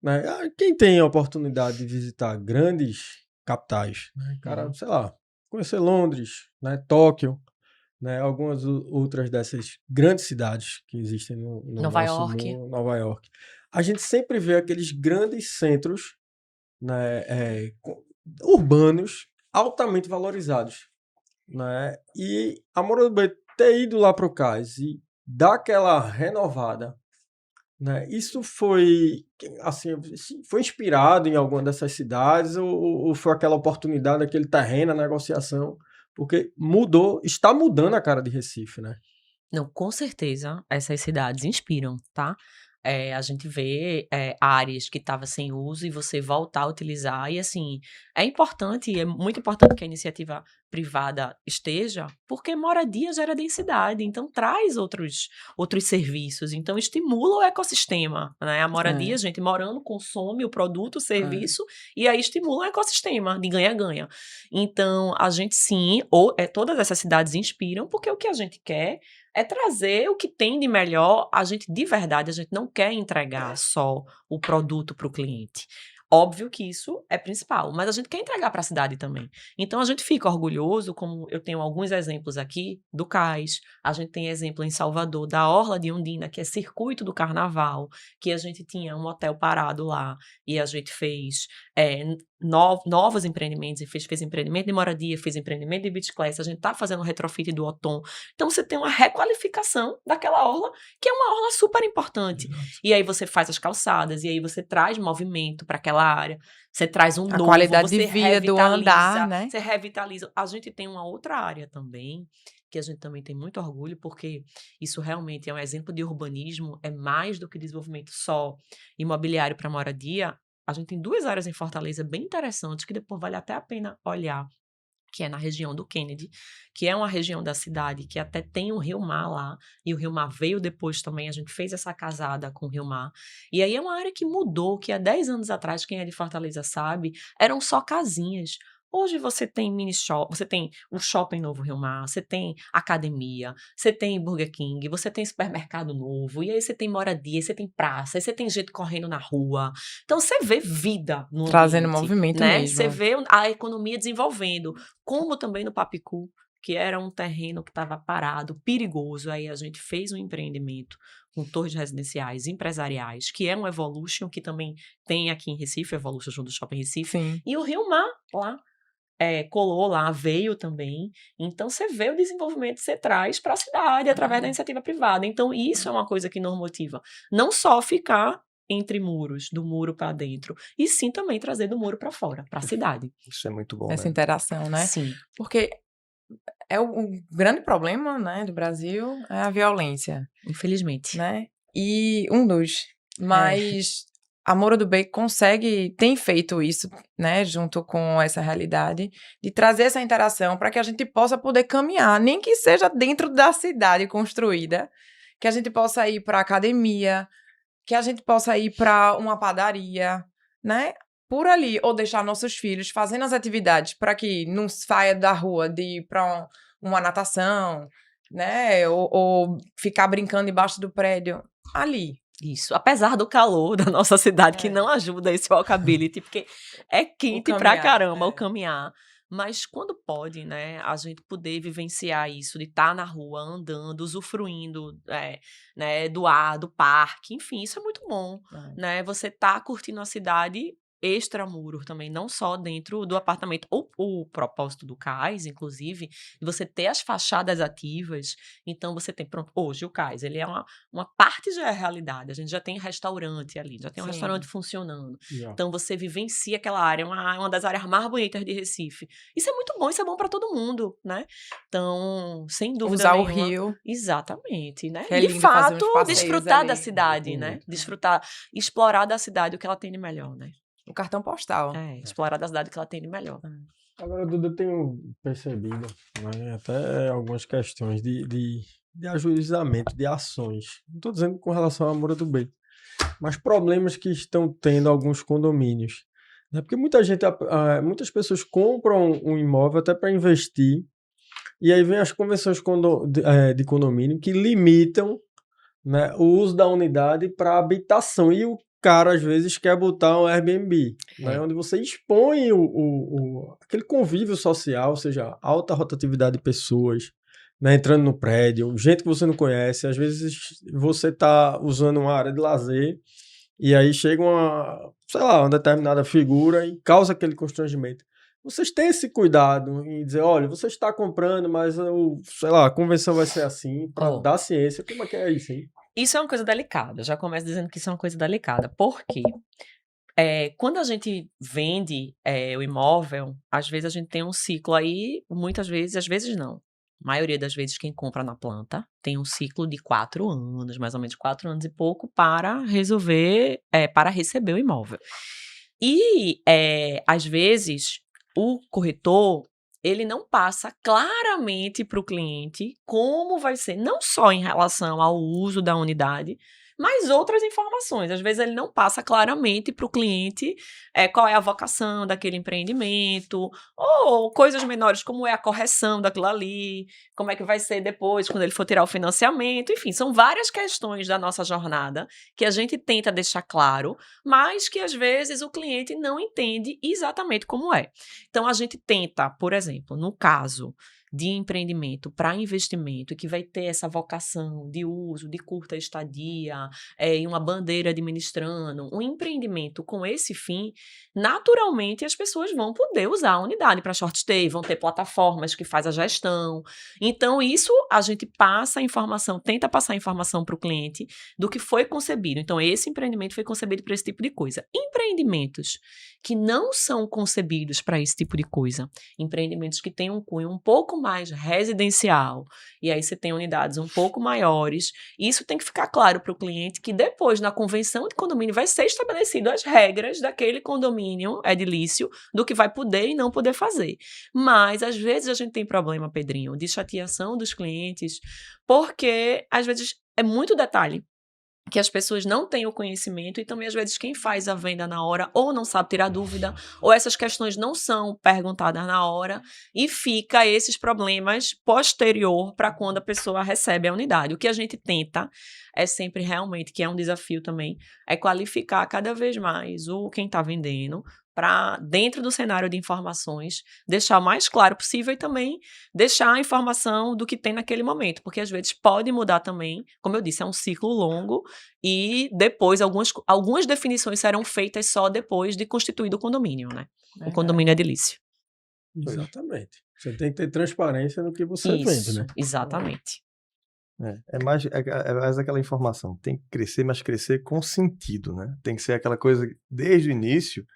Né? Quem tem a oportunidade de visitar grandes capitais, né? Cara, sei lá, conhecer Londres, né? Tóquio, né? Algumas outras dessas grandes cidades que existem no
Nova
nosso
York.
mundo, Nova York. A gente sempre vê aqueles grandes centros, né? Urbanos altamente valorizados, né? E a Morumbi ter ido lá para o Cais e dar aquela renovada, né? Isso foi, assim, foi inspirado em alguma dessas cidades ou foi aquela oportunidade, aquele terreno, a negociação? Porque está mudando a cara de Recife, né?
Não, com certeza, essas cidades inspiram, tá? A gente vê áreas que estavam sem uso e você voltar a utilizar. E, assim, é muito importante que a iniciativa privada esteja, porque moradia gera densidade, então traz outros serviços, então estimula o ecossistema, né? A moradia, a gente morando, consome o produto, o serviço, e aí estimula o ecossistema de ganha-ganha. Então, a gente sim, todas essas cidades inspiram, porque o que a gente quer é trazer o que tem de melhor. De verdade, a gente não quer entregar só o produto para o cliente. Óbvio que isso é principal, mas a gente quer entregar para a cidade também. Então, a gente fica orgulhoso, como eu tenho alguns exemplos aqui, do Cais, a gente tem exemplo em Salvador, da Orla de Ondina, que é circuito do carnaval, que a gente tinha um hotel parado lá, e a gente fez novos empreendimentos, e fez empreendimento de moradia, fez empreendimento de beach class, a gente está fazendo o retrofit do Otom. Então, você tem uma requalificação daquela orla, que é uma orla super importante. E aí você faz as calçadas, e aí você traz movimento para aquela área, você traz um novo,
qualidade
você
de vida do andar, né?
Você revitaliza. A gente tem uma outra área também, que a gente também tem muito orgulho, porque isso realmente é um exemplo de urbanismo, é mais do que desenvolvimento só imobiliário para moradia. A gente tem 2 áreas em Fortaleza bem interessantes, que depois vale até a pena olhar, que é na região do Kennedy, que é uma região da cidade que até tem o Rio Mar lá, e o Rio Mar veio depois também, a gente fez essa casada com o Rio Mar, e aí é uma área que mudou, que há 10 anos atrás, quem é de Fortaleza sabe, eram só casinhas. Hoje você tem mini shop, você tem o shopping novo Rio Mar, você tem academia, você tem Burger King, você tem supermercado novo, e aí você tem moradia, você tem praça, aí você tem gente correndo na rua. Então você vê vida no
Trazendo
ambiente,
movimento
né?
mesmo.
Você vê a economia desenvolvendo, como também no Papicu, que era um terreno que estava parado, perigoso. Aí a gente fez um empreendimento com torres residenciais, empresariais, que é um Evolution, que também tem aqui em Recife, Evolution junto do Shopping Recife.
Sim.
E o Rio Mar, lá, colou lá, veio também. Então, você vê o desenvolvimento que você traz para a cidade através da iniciativa privada. Então, isso é uma coisa que nos motiva. Não só ficar entre muros, do muro para dentro, e sim também trazer do muro para fora, para a cidade.
Isso é muito bom,
Essa
né?
interação, né?
Sim.
Porque o grande problema, né, do Brasil é a violência,
Infelizmente.
né? E um dos. Mas a Moura do Beco tem feito isso, né, junto com essa realidade, de trazer essa interação para que a gente possa poder caminhar, nem que seja dentro da cidade construída, que a gente possa ir para a academia, que a gente possa ir para uma padaria, né? Por ali, ou deixar nossos filhos fazendo as atividades para que não saia da rua de ir para uma natação, né? Ou ficar brincando embaixo do prédio. Ali.
Isso, apesar do calor da nossa cidade, que não ajuda esse walkability, porque é quente pra caramba o caminhar. Mas quando pode, né, a gente poder vivenciar isso, de estar na rua, andando, usufruindo né, do ar, do parque, enfim, isso é muito bom, né? Você tá curtindo a cidade extramuro também, não só dentro do apartamento. O propósito do Cais, inclusive, de você ter as fachadas ativas. Então, você tem, pronto, hoje o Cais, ele é uma parte já é realidade. A gente já tem restaurante ali, já tem um restaurante funcionando. Então, você vivencia aquela área, uma das áreas mais bonitas de Recife. Isso é muito bom, isso é bom para todo mundo, né? Então, sem dúvida
usar
nenhuma.
o rio.
Exatamente, né?
É
E, de fato, desfrutar
ali.
da cidade, né? Desfrutar, explorar da cidade o que ela tem de melhor, né?
O cartão postal.
Explorar da cidade que ela tem de melhor.
Agora, Duda, eu tenho percebido, né, até algumas questões de ajuizamento de ações. Não estou dizendo com relação à Moura do Beco, mas problemas que estão tendo alguns condomínios. Né? Porque muitas pessoas compram um imóvel até para investir, e aí vem as convenções de condomínio que limitam, né, o uso da unidade para habitação. E o cara, às vezes, quer botar um Airbnb, né, onde você expõe aquele convívio social, ou seja, alta rotatividade de pessoas, né, entrando no prédio, gente que você não conhece. Às vezes você está usando uma área de lazer e aí chega uma determinada figura e causa aquele constrangimento. Vocês têm esse cuidado em dizer, olha, você está comprando, mas a convenção vai ser assim, para dar ciência. Como é que é isso aí?
Isso é uma coisa delicada. Eu já começo dizendo que isso é uma coisa delicada. Por quê? Quando a gente vende o imóvel, às vezes a gente tem um ciclo aí, muitas vezes, às vezes não. A maioria das vezes quem compra na planta tem um ciclo de 4 anos, mais ou menos 4 anos e pouco, para resolver, para receber o imóvel. E, às vezes, o corretor, ele não passa claramente para o cliente como vai ser, não só em relação ao uso da unidade, mas outras informações. Às vezes ele não passa claramente para o cliente qual é a vocação daquele empreendimento, ou coisas menores, como é a correção daquilo ali, como é que vai ser depois, quando ele for tirar o financiamento. Enfim, são várias questões da nossa jornada que a gente tenta deixar claro, mas que às vezes o cliente não entende exatamente como é. Então, a gente tenta, por exemplo, no caso de empreendimento para investimento, que vai ter essa vocação de uso, de curta estadia, e uma bandeira administrando, um empreendimento com esse fim, naturalmente as pessoas vão poder usar a unidade para short stay, vão ter plataformas que faz a gestão. Então, isso a gente passa a informação, tenta passar a informação para o cliente do que foi concebido. Então, esse empreendimento foi concebido para esse tipo de coisa. Empreendimentos que não são concebidos para esse tipo de coisa, empreendimentos que têm um cunho um pouco mais residencial, e aí você tem unidades um pouco maiores, isso tem que ficar claro para o cliente que depois, na convenção de condomínio, vai ser estabelecido as regras daquele condomínio edilício, do que vai poder e não poder fazer. Mas, às vezes, a gente tem problema, Pedrinho, de chateação dos clientes, porque, às vezes, é muito detalhe que as pessoas não têm o conhecimento, e também às vezes quem faz a venda na hora ou não sabe tirar dúvida, ou essas questões não são perguntadas na hora, e fica esses problemas posterior para quando a pessoa recebe a unidade. O que a gente tenta é sempre realmente, que é um desafio também, é qualificar cada vez mais quem está vendendo, para, dentro do cenário de informações, deixar o mais claro possível e também deixar a informação do que tem naquele momento, porque às vezes pode mudar também, como eu disse, é um ciclo longo, e depois algumas definições serão feitas só depois de constituído o condomínio, né? O condomínio edilício.
Exatamente. Você tem que ter transparência no que você vende, né?
Exatamente.
É mais aquela informação. Tem que crescer, mas crescer com sentido, né? Tem que ser aquela coisa desde o início,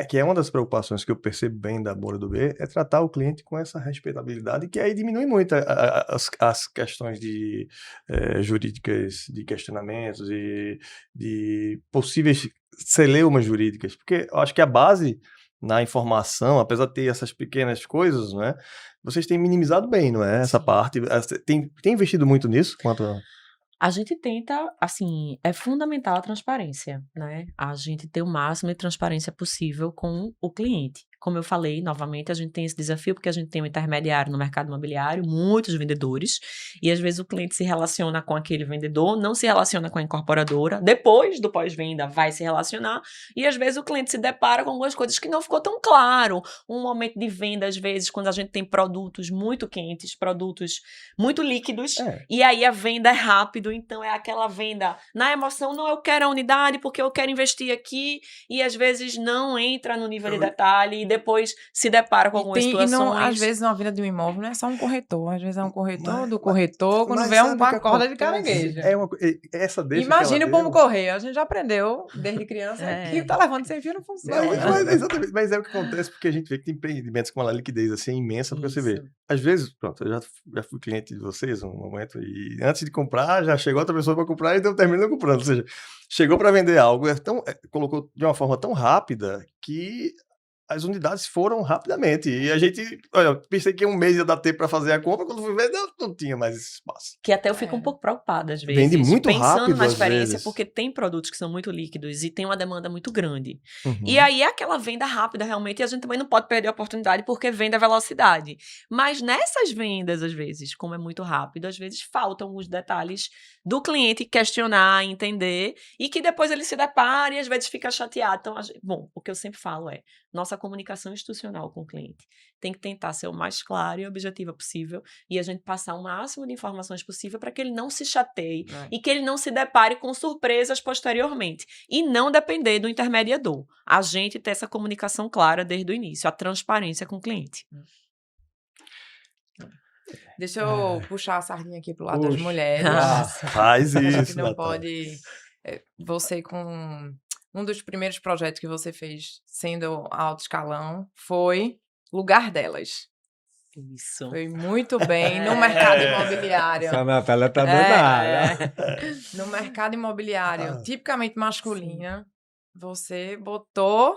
que é uma das preocupações que eu percebo bem da Moura do B, é tratar o cliente com essa respeitabilidade, que aí diminui muito as questões jurídicas, de questionamentos e de possíveis celeumas jurídicas, porque eu acho que a base na informação, apesar de ter essas pequenas coisas, não é? Vocês têm minimizado bem, não é? Essa parte. Tem investido muito nisso?
A gente tenta, assim, é fundamental a transparência, né? A gente ter o máximo de transparência possível com o cliente. Como eu falei, novamente, a gente tem esse desafio porque a gente tem um intermediário no mercado imobiliário, muitos vendedores, e às vezes o cliente se relaciona com aquele vendedor, não se relaciona com a incorporadora, depois do pós-venda vai se relacionar, e às vezes o cliente se depara com algumas coisas que não ficou tão claro. Um momento de venda, às vezes, quando a gente tem produtos muito quentes, produtos muito líquidos, e aí a venda é rápido, então é aquela venda na emoção, não, eu quero a unidade porque eu quero investir aqui, e às vezes não entra no nível de detalhe, e depois se depara com algumas situações.
E não, às vezes, na venda de um imóvel não é só um corretor. Às vezes é um corretor do corretor, quando vê uma corda de caranguejo. Imagina o pombo correio. A gente já aprendeu desde criança que tá levando sem fio não funciona.
Exatamente. Mas é o que acontece, porque a gente vê que tem empreendimentos com uma liquidez assim imensa, porque você vê. Às vezes, pronto, eu já fui cliente de vocês um momento, e antes de comprar, já chegou outra pessoa para comprar e terminou comprando. Ou seja, chegou para vender algo, colocou de uma forma tão rápida que as unidades foram rapidamente. E a gente, pensei que um mês ia dar tempo para fazer a compra, quando fui ver, não tinha mais esse espaço.
Que até eu fico um pouco preocupada, às vezes.
Vende muito
pensando
rápido,
na experiência,
às vezes.
porque tem produtos que são muito líquidos e tem uma demanda muito grande. E aí é aquela venda rápida, realmente, e a gente também não pode perder a oportunidade, porque venda é velocidade. Mas nessas vendas, às vezes, como é muito rápido, às vezes faltam alguns detalhes do cliente questionar, entender, e que depois ele se depara e às vezes fica chateado. Então, bom, o que eu sempre falo é, nossa comunicação institucional com o cliente tem que tentar ser o mais clara e objetiva possível, e a gente passar o máximo de informações possível para que ele não se chateie e que ele não se depare com surpresas posteriormente, e não depender do intermediador. A gente ter essa comunicação clara desde o início, a transparência com o cliente.
Deixa eu puxar a sardinha aqui pro lado das mulheres.
Faz isso.
Que não pode. Você, com um dos primeiros projetos que você fez sendo alto escalão, foi Lugar Delas.
Isso.
Foi muito bem no mercado imobiliário.
Essa Natália tá danada.
No mercado imobiliário, tipicamente masculina, você botou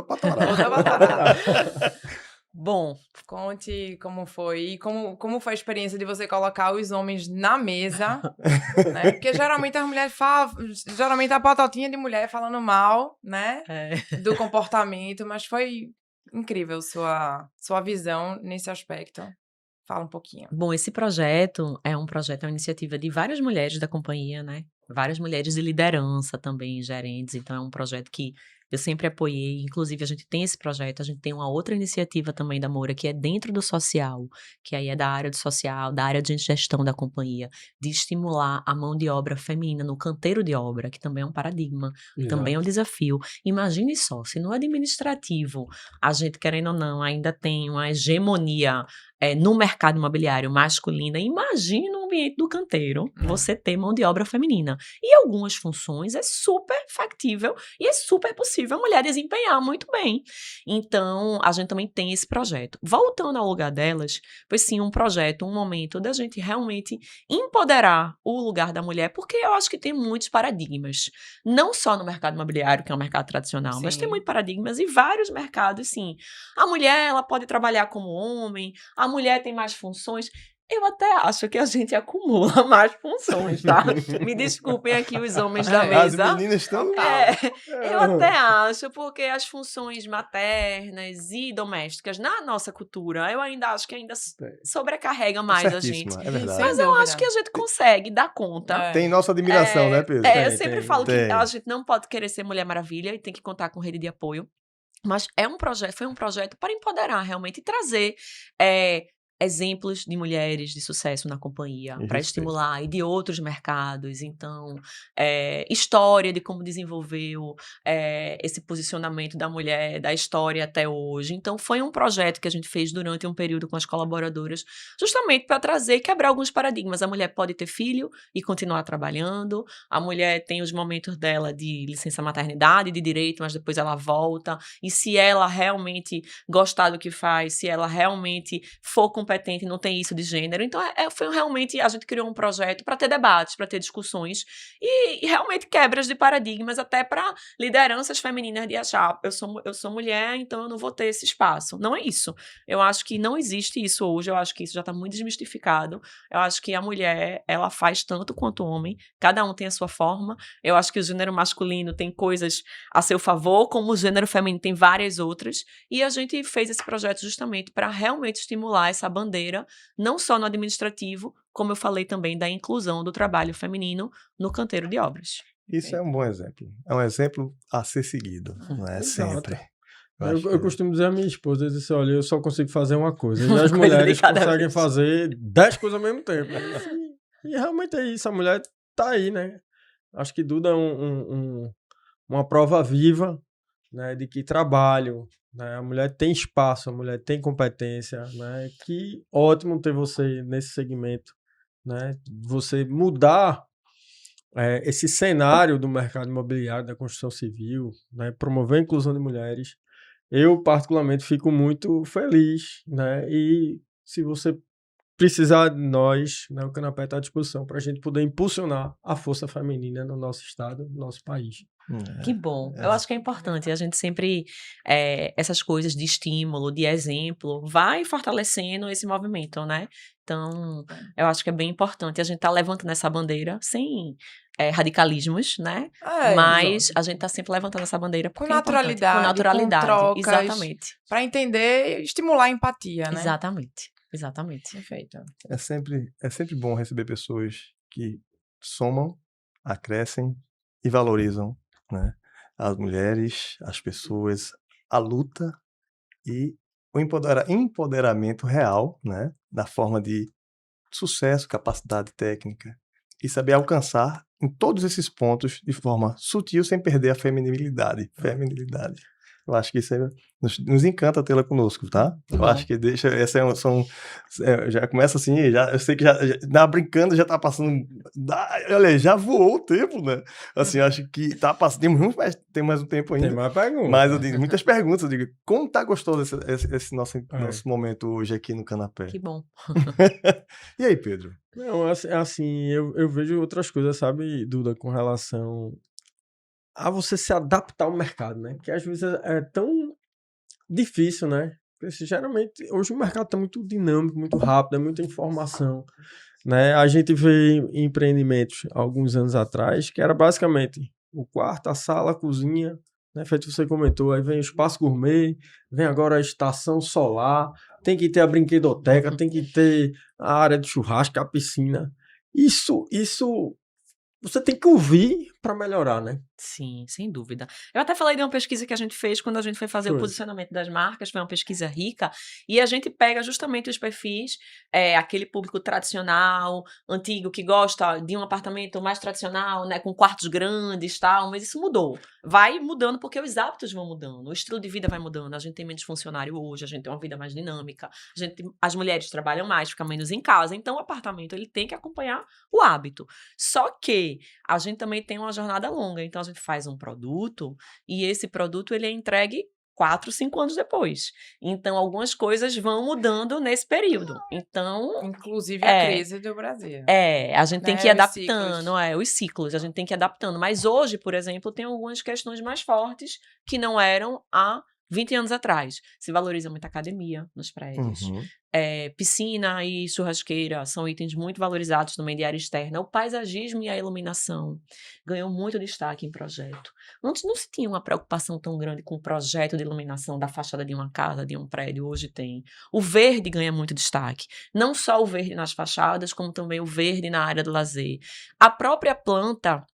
pra torar.
Bom,
Conte como foi. E como foi a experiência de você colocar os homens na mesa, né? Porque geralmente as mulheres falam... Geralmente a patotinha de mulher falando mal, né? Do comportamento. Mas foi incrível sua visão nesse aspecto. Fala um pouquinho.
Bom, esse projeto é uma iniciativa de várias mulheres da companhia, né? Várias mulheres de liderança também, gerentes. Então, é um projeto que eu sempre apoiei. Inclusive, a gente tem esse projeto, a gente tem uma outra iniciativa também da Moura, que é dentro do social, que aí é da área do social, da área de gestão da companhia, de estimular a mão de obra feminina no canteiro de obra, que também é um paradigma, também é um desafio. Imagine só, se no administrativo a gente, querendo ou não, ainda tem uma hegemonia no mercado imobiliário masculina, imagine no ambiente do canteiro você ter mão de obra feminina. E algumas funções é super factível e é super possível a mulher desempenhar muito bem. Então, a gente também tem esse projeto. Voltando ao lugar delas, foi sim um projeto, um momento da gente realmente empoderar o lugar da mulher, porque eu acho que tem muitos paradigmas. Não só no mercado imobiliário, que é um mercado tradicional, mas tem muitos paradigmas e vários mercados, sim. A mulher, ela pode trabalhar como homem, a mulher tem mais funções. Eu até acho que a gente acumula mais funções, tá? Me desculpem aqui os homens da mesa.
As meninas estão...
Eu até acho, porque as funções maternas e domésticas na nossa cultura, eu ainda acho que ainda sobrecarrega mais a gente.
É verdade.
Mas eu acho que a gente consegue dar conta.
Tem nossa admiração, né, Pedro?
Eu sempre falo que a gente não pode querer ser Mulher Maravilha e tem que contar com rede de apoio. Mas foi um projeto para empoderar realmente e trazer exemplos de mulheres de sucesso na companhia, para estimular e de outros mercados. Então, história de como desenvolveu esse posicionamento da mulher, da história até hoje. Então, foi um projeto que a gente fez durante um período com as colaboradoras, justamente para trazer e quebrar alguns paradigmas. A mulher pode ter filho e continuar trabalhando, a mulher tem os momentos dela de licença maternidade, de direito, mas depois ela volta, e se ela realmente gostar do que faz, se ela realmente for competente, não tem isso de gênero. Então, foi realmente, a gente criou um projeto para ter debates, para ter discussões e realmente quebras de paradigmas, até para lideranças femininas de achar, eu sou mulher, então eu não vou ter esse espaço. Não é isso. Eu acho que não existe isso hoje, eu acho que isso já está muito desmistificado. Eu acho que a mulher, ela faz tanto quanto o homem, cada um tem a sua forma. Eu acho que o gênero masculino tem coisas a seu favor, como o gênero feminino tem várias outras, e a gente fez esse projeto justamente para realmente estimular essa bandeira, não só no administrativo, como eu falei também da inclusão do trabalho feminino no canteiro de obras.
Isso é um bom exemplo. É um exemplo a ser seguido, não é? Sempre.
Eu costumo dizer à minha esposa, eu disse, olha, eu só consigo fazer uma coisa. E as mulheres conseguem fazer 10 coisas ao mesmo tempo. E realmente é isso, a mulher tá aí, né? Acho que Duda é uma prova viva, né, de que trabalho, né, a mulher tem espaço, a mulher tem competência, né? Que ótimo ter você nesse segmento, né? Você mudar esse cenário do mercado imobiliário, da construção civil, né? Promover a inclusão de mulheres. Eu, particularmente, fico muito feliz, né? E se você precisar de nós, né, o Canapé está à disposição para a gente poder impulsionar a força feminina no nosso estado, no nosso país.
Que bom. Eu acho que é importante. A gente sempre, essas coisas de estímulo, de exemplo, vai fortalecendo esse movimento, né? Então, eu acho que é bem importante. A gente tá levantando essa bandeira sem radicalismos, né? Mas a gente tá sempre levantando essa bandeira
com naturalidade.
Com naturalidade.
Com trocas,
exatamente.
Para entender e estimular a empatia, né?
Exatamente.
Perfeito.
É sempre bom receber pessoas que somam, acrescem e valorizam, né? As mulheres, as pessoas, a luta e o empoderamento real, né? Da forma de sucesso, capacidade técnica e saber alcançar em todos esses pontos de forma sutil, sem perder a feminilidade. Eu acho que isso nos encanta tê-la conosco, tá? Eu acho que deixa... já começa assim, eu sei que já brincando, já tá passando... olha, já voou o tempo, né? Assim, acho que tá passando... Tem mais um tempo ainda.
Tem mais perguntas.
Mas eu digo, muitas perguntas. Eu digo, como tá gostoso esse nosso momento hoje aqui no Canapé?
Que bom.
E aí, Pedro?
Não, assim, eu vejo outras coisas, sabe, Duda, com relação a você se adaptar ao mercado, né? Que às vezes é tão difícil, né? Porque, geralmente, hoje o mercado está muito dinâmico, muito rápido, é muita informação, né? A gente vê empreendimentos há alguns anos atrás que era basicamente o quarto, a sala, a cozinha, né? Feito você comentou, aí vem o espaço gourmet, vem agora a estação solar, tem que ter a brinquedoteca, tem que ter a área de churrasco, a piscina. Isso você tem que ouvir para melhorar, né?
Sim, sem dúvida. Eu até falei de uma pesquisa que a gente fez quando a gente foi fazer o posicionamento das marcas, foi uma pesquisa rica, e a gente pega justamente os perfis, aquele público tradicional, antigo, que gosta de um apartamento mais tradicional, né, com quartos grandes e tal, mas isso mudou. Vai mudando porque os hábitos vão mudando, o estilo de vida vai mudando, a gente tem menos funcionário hoje, a gente tem uma vida mais dinâmica, as mulheres trabalham mais, ficam menos em casa, então o apartamento ele tem que acompanhar o hábito. Só que a gente também tem uma jornada longa, então a gente faz um produto e esse produto ele é entregue 4, 5 anos depois. Então, algumas coisas vão mudando nesse período. Então,
inclusive a crise do Brasil.
A gente tem que ir adaptando, os ciclos, a gente tem que ir adaptando. Mas hoje, por exemplo, tem algumas questões mais fortes que não eram há 20 anos atrás. Se valoriza muito a academia nos prédios. Piscina e churrasqueira são itens muito valorizados também de área externa. O paisagismo e a iluminação ganhou muito destaque em projeto. Antes não se tinha uma preocupação tão grande com o projeto de iluminação da fachada de uma casa, de um prédio. Hoje tem. O verde ganha muito destaque. Não só o verde nas fachadas, como também o verde na área do lazer. A própria planta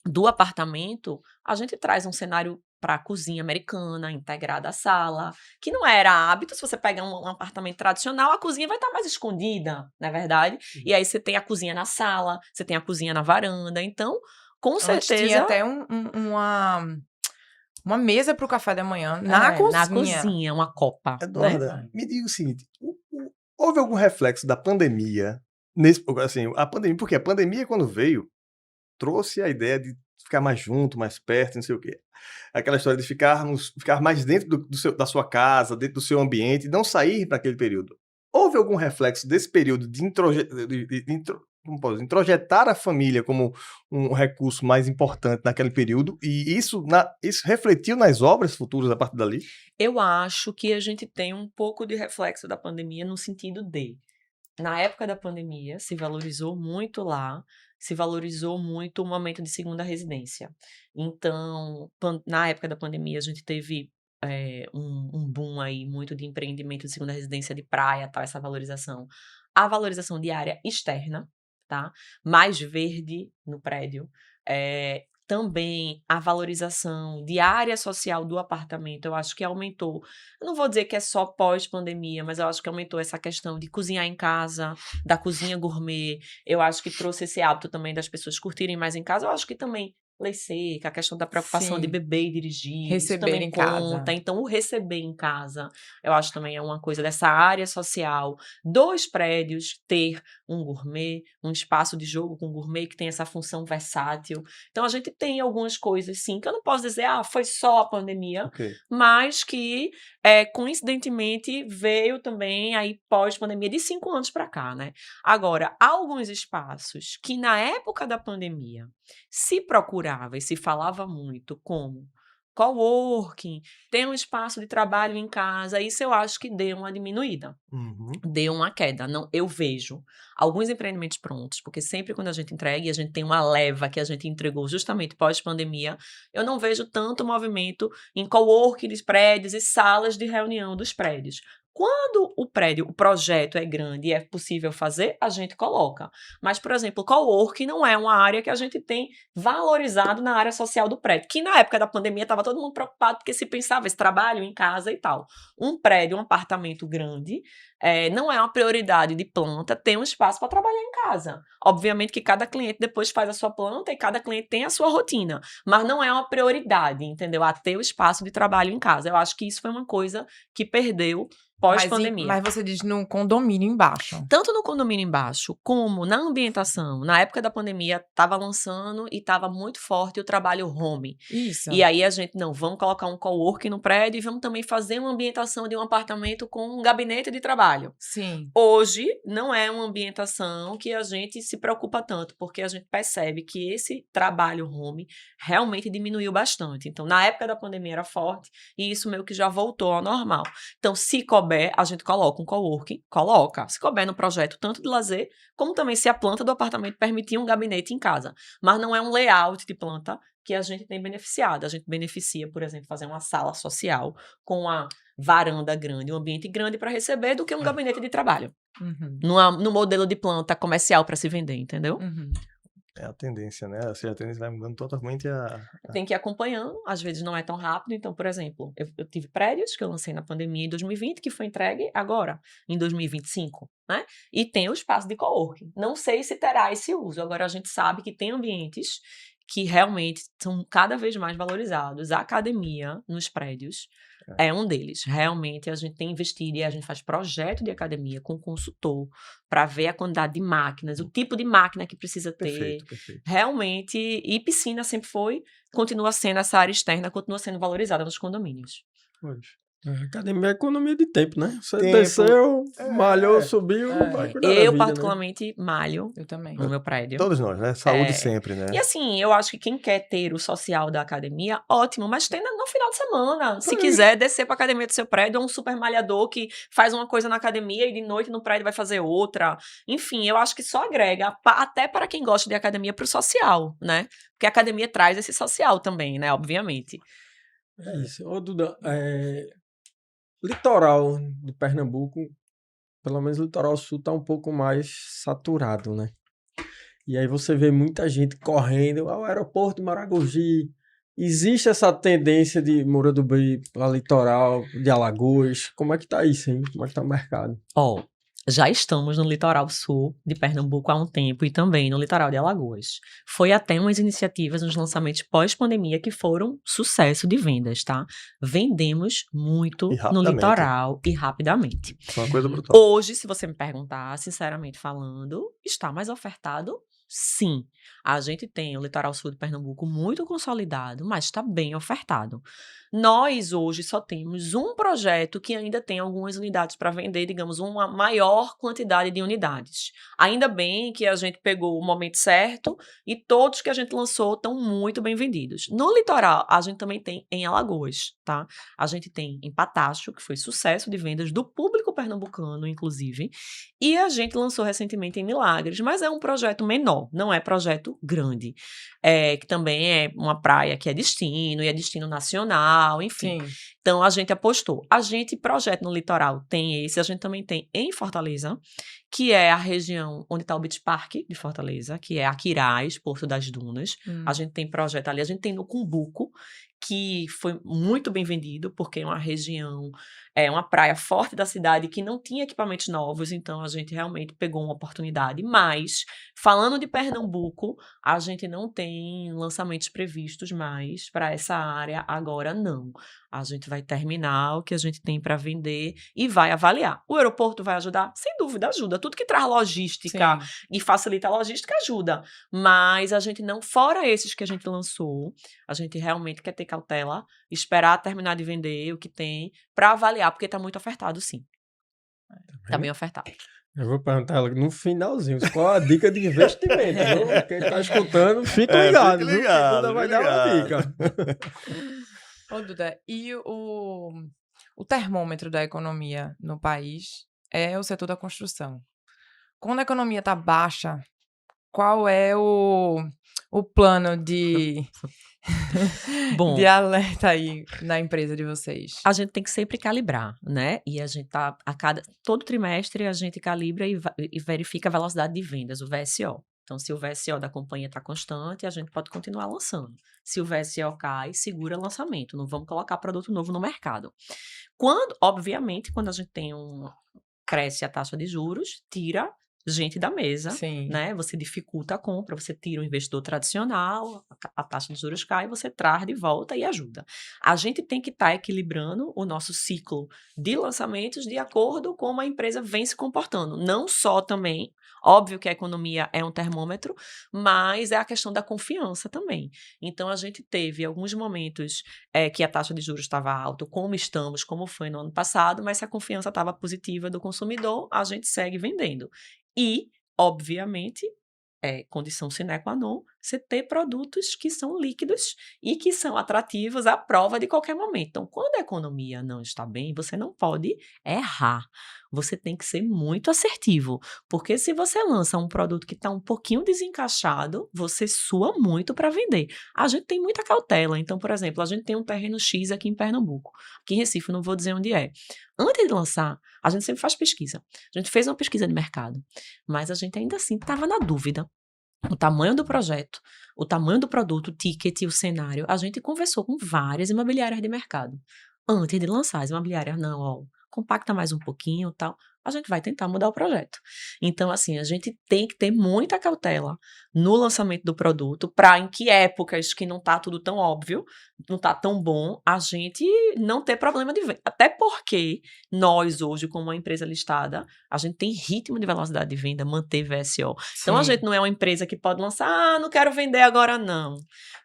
do apartamento, a gente traz um cenário para a cozinha americana, integrada à sala, que não era hábito. Se você pega um apartamento tradicional, a cozinha vai estar mais escondida, não é verdade? E aí você tem a cozinha na sala, você tem a cozinha na varanda, então, com certeza...
Antes tinha até uma mesa para o café da manhã na cozinha.
Na cozinha, uma copa.
Eduarda,
né?
me diga o seguinte, houve algum reflexo da pandemia, assim, a pandemia, porque a pandemia quando veio, trouxe a ideia de ficar mais junto, mais perto, não sei o quê. Aquela história de ficar mais dentro da sua casa, dentro do seu ambiente, e não sair para aquele período. Houve algum reflexo desse período de introjetar a família como um recurso mais importante naquele período, e isso refletiu nas obras futuras a partir dali?
Eu acho que a gente tem um pouco de reflexo da pandemia no sentido de, na época da pandemia, se valorizou muito o momento de segunda residência. Então, na época da pandemia, a gente teve um boom aí muito de empreendimento de segunda residência de praia, tal, essa valorização. A valorização de área externa, tá? Mais verde no prédio. Também a valorização de área social do apartamento, eu acho que aumentou. Eu não vou dizer que é só pós-pandemia, mas eu acho que aumentou essa questão de cozinhar em casa, da cozinha gourmet. Eu acho que trouxe esse hábito também das pessoas curtirem mais em casa. Eu acho que também lei seca, a questão da preocupação de beber e dirigir.
Receber
isso também
em
conta.
casa.
Então, o receber em casa, eu acho também é uma coisa dessa área social. 2 prédios ter um gourmet, um espaço de jogo com gourmet que tem essa função versátil. Então, a gente tem algumas coisas, sim, que eu não posso dizer, foi só a pandemia, mas que, coincidentemente, veio também aí pós-pandemia de 5 anos para cá, né? Agora, há alguns espaços que na época da pandemia se procurava e se falava muito como coworking, ter um espaço de trabalho em casa, isso eu acho que deu uma diminuída. Deu uma queda. Não, eu vejo alguns empreendimentos prontos, porque sempre quando a gente entrega e a gente tem uma leva que a gente entregou justamente pós-pandemia, eu não vejo tanto movimento em coworking dos prédios e salas de reunião dos prédios. Quando o projeto é grande e é possível fazer, a gente coloca. Mas, por exemplo, coworking não é uma área que a gente tem valorizado na área social do prédio, que na época da pandemia estava todo mundo preocupado porque se pensava esse trabalho em casa e tal. Um prédio, um apartamento grande, não é uma prioridade de planta ter um espaço para trabalhar em casa. Obviamente que cada cliente depois faz a sua planta e cada cliente tem a sua rotina, mas não é uma prioridade, entendeu? A ter o espaço de trabalho em casa. Eu acho que isso foi uma coisa que perdeu pós-pandemia.
Mas você diz no condomínio embaixo.
Tanto no condomínio embaixo, como na ambientação. Na época da pandemia, estava lançando e estava muito forte o trabalho home.
Isso.
E aí a gente, vamos colocar um coworking no prédio e vamos também fazer uma ambientação de um apartamento com um gabinete de trabalho.
Sim.
Hoje, não é uma ambientação que a gente se preocupa tanto, porque a gente percebe que esse trabalho home realmente diminuiu bastante. Então, na época da pandemia era forte e isso meio que já voltou ao normal. Então, se couber couber, a gente coloca um coworking, se couber no projeto tanto de lazer, como também se a planta do apartamento permitir um gabinete em casa. Mas não é um layout de planta que a gente tem beneficiado. A gente beneficia, por exemplo, fazer uma sala social com uma varanda grande, um ambiente grande para receber, do que um gabinete de trabalho. No modelo de planta comercial para se vender, entendeu?
É a tendência, né? Ou seja, a tendência vai mudando totalmente
Tem que ir acompanhando, às vezes não é tão rápido. Então, por exemplo, eu tive prédios que eu lancei na pandemia em 2020, que foi entregue agora, em 2025, né? E tem o espaço de coworking. Não sei se terá esse uso. Agora, a gente sabe que tem ambientes que realmente são cada vez mais valorizados. A academia nos prédios é um deles. Realmente, a gente tem investido e a gente faz projeto de academia com consultor para ver a quantidade de máquinas, o tipo de máquina que precisa ter.
Perfeito.
Realmente, e piscina sempre continua sendo, essa área externa continua sendo valorizada nos condomínios.
Academia é economia de tempo, né? Você
Tempo.
desceu, malhou, subiu, vai cuidar da
Eu,
vida,
particularmente, malho
Eu também.
no meu prédio.
Todos nós, né? Saúde sempre, né?
E assim, eu acho que quem quer ter o social da academia, ótimo, mas tenha no final de semana. Se quiser descer pra academia do seu prédio, é um super malhador que faz uma coisa na academia e de noite no prédio vai fazer outra. Enfim, eu acho que só agrega, até para quem gosta de academia, pro social, né? Porque a academia traz esse social também, né? Obviamente.
É isso. Ô, Duda, litoral de Pernambuco, pelo menos o litoral sul, tá um pouco mais saturado, né? E aí você vê muita gente correndo ao aeroporto de Maragogi. Existe essa tendência de Moura do Bem para litoral, de Alagoas? Como é que tá isso, hein? Como é que tá o mercado?
Já estamos no litoral sul de Pernambuco há um tempo e também no litoral de Alagoas. Foi até umas iniciativas nos lançamentos pós-pandemia que foram sucesso de vendas, tá? Vendemos muito no litoral e rapidamente.
Isso é uma coisa brutal.
Hoje, se você me perguntar, sinceramente falando, está mais ofertado? Sim. A gente tem o litoral sul de Pernambuco muito consolidado, mas está bem ofertado. Nós hoje só temos um projeto que ainda tem algumas unidades para vender, digamos, uma maior quantidade de unidades. Ainda bem que a gente pegou o momento certo e todos que a gente lançou estão muito bem vendidos. No litoral, a gente também tem em Alagoas, tá? A gente tem em Patacho, que foi sucesso de vendas do público pernambucano, inclusive, e a gente lançou recentemente em Milagres, mas é um projeto menor, não é projeto grande. Que também é uma praia que é destino, e é destino nacional, enfim.
Sim.
Então, a gente apostou. A gente, projeto no litoral, tem esse. A gente também tem em Fortaleza, que é a região onde está o Beach Park de Fortaleza, que é Aquiraz, Porto das Dunas. A gente tem projeto ali. A gente tem no Cumbuco, que foi muito bem vendido, porque é uma região, uma praia forte da cidade que não tinha equipamentos novos, então a gente realmente pegou uma oportunidade. Mas, falando de Pernambuco, a gente não tem lançamentos previstos mais para essa área agora, não. A gente vai terminar o que a gente tem para vender e vai avaliar. O aeroporto vai ajudar? Sem dúvida, ajuda. Tudo que traz logística e facilita a logística ajuda. Mas a gente não, fora esses que a gente lançou, a gente realmente quer ter cautela, esperar terminar de vender o que tem para avaliar, porque está muito ofertado, sim. Está bem ofertado.
Eu vou perguntar ela no finalzinho, qual a dica de investimento? Viu? Quem tá escutando, fica ligado.
Fica ligado,
Duda vai dar uma dica.
Ô, Duda, e o termômetro da economia no país é o setor da construção. Quando a economia está baixa, qual é o plano de de alerta aí na empresa de vocês?
A gente tem que sempre calibrar, né? E a gente tá, todo trimestre a gente calibra e verifica a velocidade de vendas, o VSO. Então, se o VSO da companhia está constante, a gente pode continuar lançando. Se o VSO cai, segura lançamento. Não vamos colocar produto novo no mercado. Obviamente, quando a gente tem cresce a taxa de juros, tira gente da mesa, né? Você dificulta a compra, você tira o investidor tradicional, a taxa de juros cai, você traz de volta e ajuda. A gente tem que estar equilibrando o nosso ciclo de lançamentos de acordo com como a empresa vem se comportando. Não só também, óbvio que a economia é um termômetro, mas é a questão da confiança também. Então, a gente teve alguns momentos que a taxa de juros estava alta, como foi no ano passado, mas se a confiança estava positiva do consumidor, a gente segue vendendo. E, obviamente, condição sine qua non, você ter produtos que são líquidos e que são atrativos à prova de qualquer momento. Então, quando a economia não está bem, você não pode errar. Você tem que ser muito assertivo, porque se você lança um produto que está um pouquinho desencaixado, você sua muito para vender. A gente tem muita cautela. Então, por exemplo, a gente tem um terreno X aqui em Pernambuco. Aqui em Recife, não vou dizer onde é. Antes de lançar, a gente sempre faz pesquisa. A gente fez uma pesquisa de mercado, mas a gente ainda assim estava na dúvida. O tamanho do projeto, o tamanho do produto, o ticket, o cenário. A gente conversou com várias imobiliárias de mercado. Antes de lançar, as imobiliárias, não, ó, compacta mais um pouquinho e tal, a gente vai tentar mudar o projeto. Então, assim, a gente tem que ter muita cautela no lançamento do produto, para em que épocas que não tá tudo tão óbvio, não tá tão bom, a gente não ter problema de venda. Até porque nós, hoje, como uma empresa listada, a gente tem ritmo de velocidade de venda, manter VSO. Então, a gente não é uma empresa que pode lançar, não quero vender agora, não.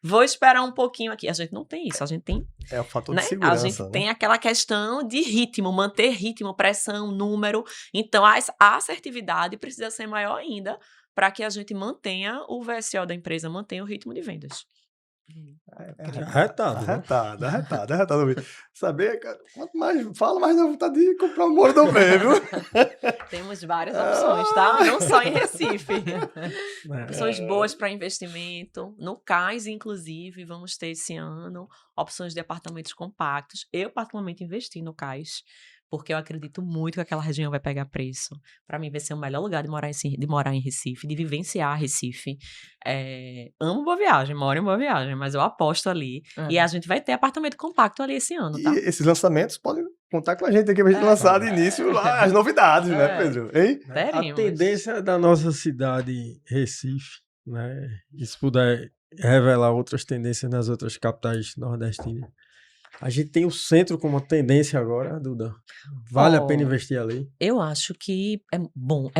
Vou esperar um pouquinho aqui. A gente não tem isso, a gente tem...
É o fator
né?
de segurança,
A gente
né?
tem aquela questão de ritmo, manter ritmo, pressão, número. Então, a assertividade precisa ser maior ainda para que a gente mantenha o VSO da empresa, mantenha o ritmo de vendas.
Arretado. Saber, cara, quanto mais fala, mais dá vontade de comprar um Moro do B, viu?
Temos várias opções, tá? Não só em Recife. Opções boas para investimento. No CAIS, inclusive, vamos ter esse ano opções de apartamentos compactos. Eu, particularmente, investi no CAIS, porque eu acredito muito que aquela região vai pegar preço. Para mim, vai ser o melhor lugar de morar em Recife, de vivenciar Recife. Amo Boa Viagem, moro em Boa Viagem, mas eu aposto ali. E a gente vai ter apartamento compacto ali esse ano, tá?
E esses lançamentos podem contar com a gente aqui pra gente lançar de início lá as novidades, né, Pedro? Hein?
A tendência da nossa cidade, Recife, né? E se puder revelar outras tendências nas outras capitais nordestinas. A gente tem o centro como tendência agora, Duda. Vale a pena investir ali?
Eu acho que é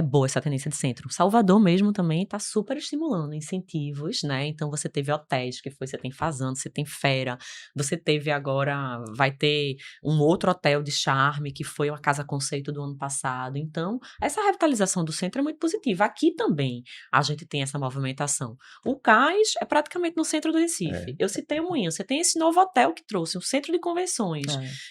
boa essa tendência de centro. Salvador mesmo também está super estimulando incentivos, né? Então você teve hotéis, você tem Fazano, você tem Fera, você teve agora, vai ter um outro hotel de charme, que foi uma casa conceito do ano passado. Então, essa revitalização do centro é muito positiva. Aqui também a gente tem essa movimentação. O Cais é praticamente no centro do Recife. Eu citei o Moinho, você tem esse novo hotel que trouxe um centro de convenções.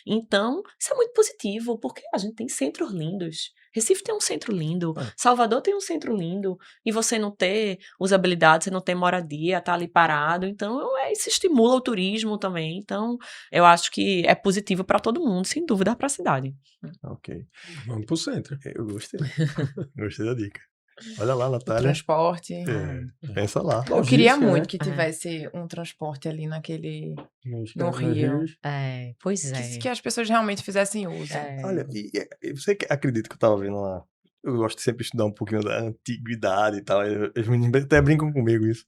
Então, isso é muito positivo, porque a gente tem centros lindos. Recife tem um centro lindo, Salvador tem um centro lindo, e você não ter usabilidade, você não ter moradia, tá ali parado, então isso estimula o turismo também, então eu acho que é positivo para todo mundo, sem dúvida, para a cidade.
Ok.
Vamos pro centro.
Eu gostei. Gostei da dica. Olha lá, Natália.
Transporte.
Pensa lá.
Eu queria muito que tivesse um transporte ali no Rio.
Pois é.
Que as pessoas realmente fizessem uso.
Olha, e você acredita que eu estava vendo lá? Eu gosto de sempre estudar um pouquinho da antiguidade e tal. Os meninos até brincam comigo isso.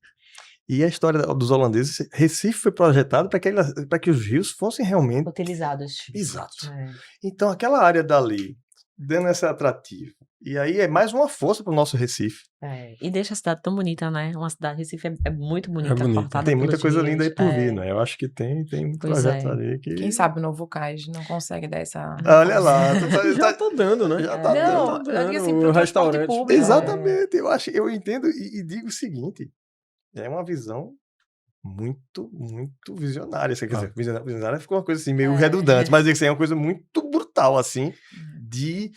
E a história dos holandeses, Recife foi projetado para que os rios fossem realmente
utilizados.
Exato. Então, aquela área dali, dando esse atrativo. E aí é mais uma força para o nosso Recife.
E deixa a cidade tão bonita, né? Uma cidade, Recife é muito bonita.
Tem muita coisa linda aí por vir, né? Eu acho que tem um projeto ali que...
Quem sabe o novo Cais não consegue dar essa...
Olha lá.
Já tá dando, né?
Já tá dando.
Eu digo assim, pro
o restaurante
público.
Exatamente. Eu entendo e digo o seguinte. É uma visão muito, muito visionária. Quer dizer, visionária ficou uma coisa assim, meio redundante, mas é uma coisa muito brutal, assim, de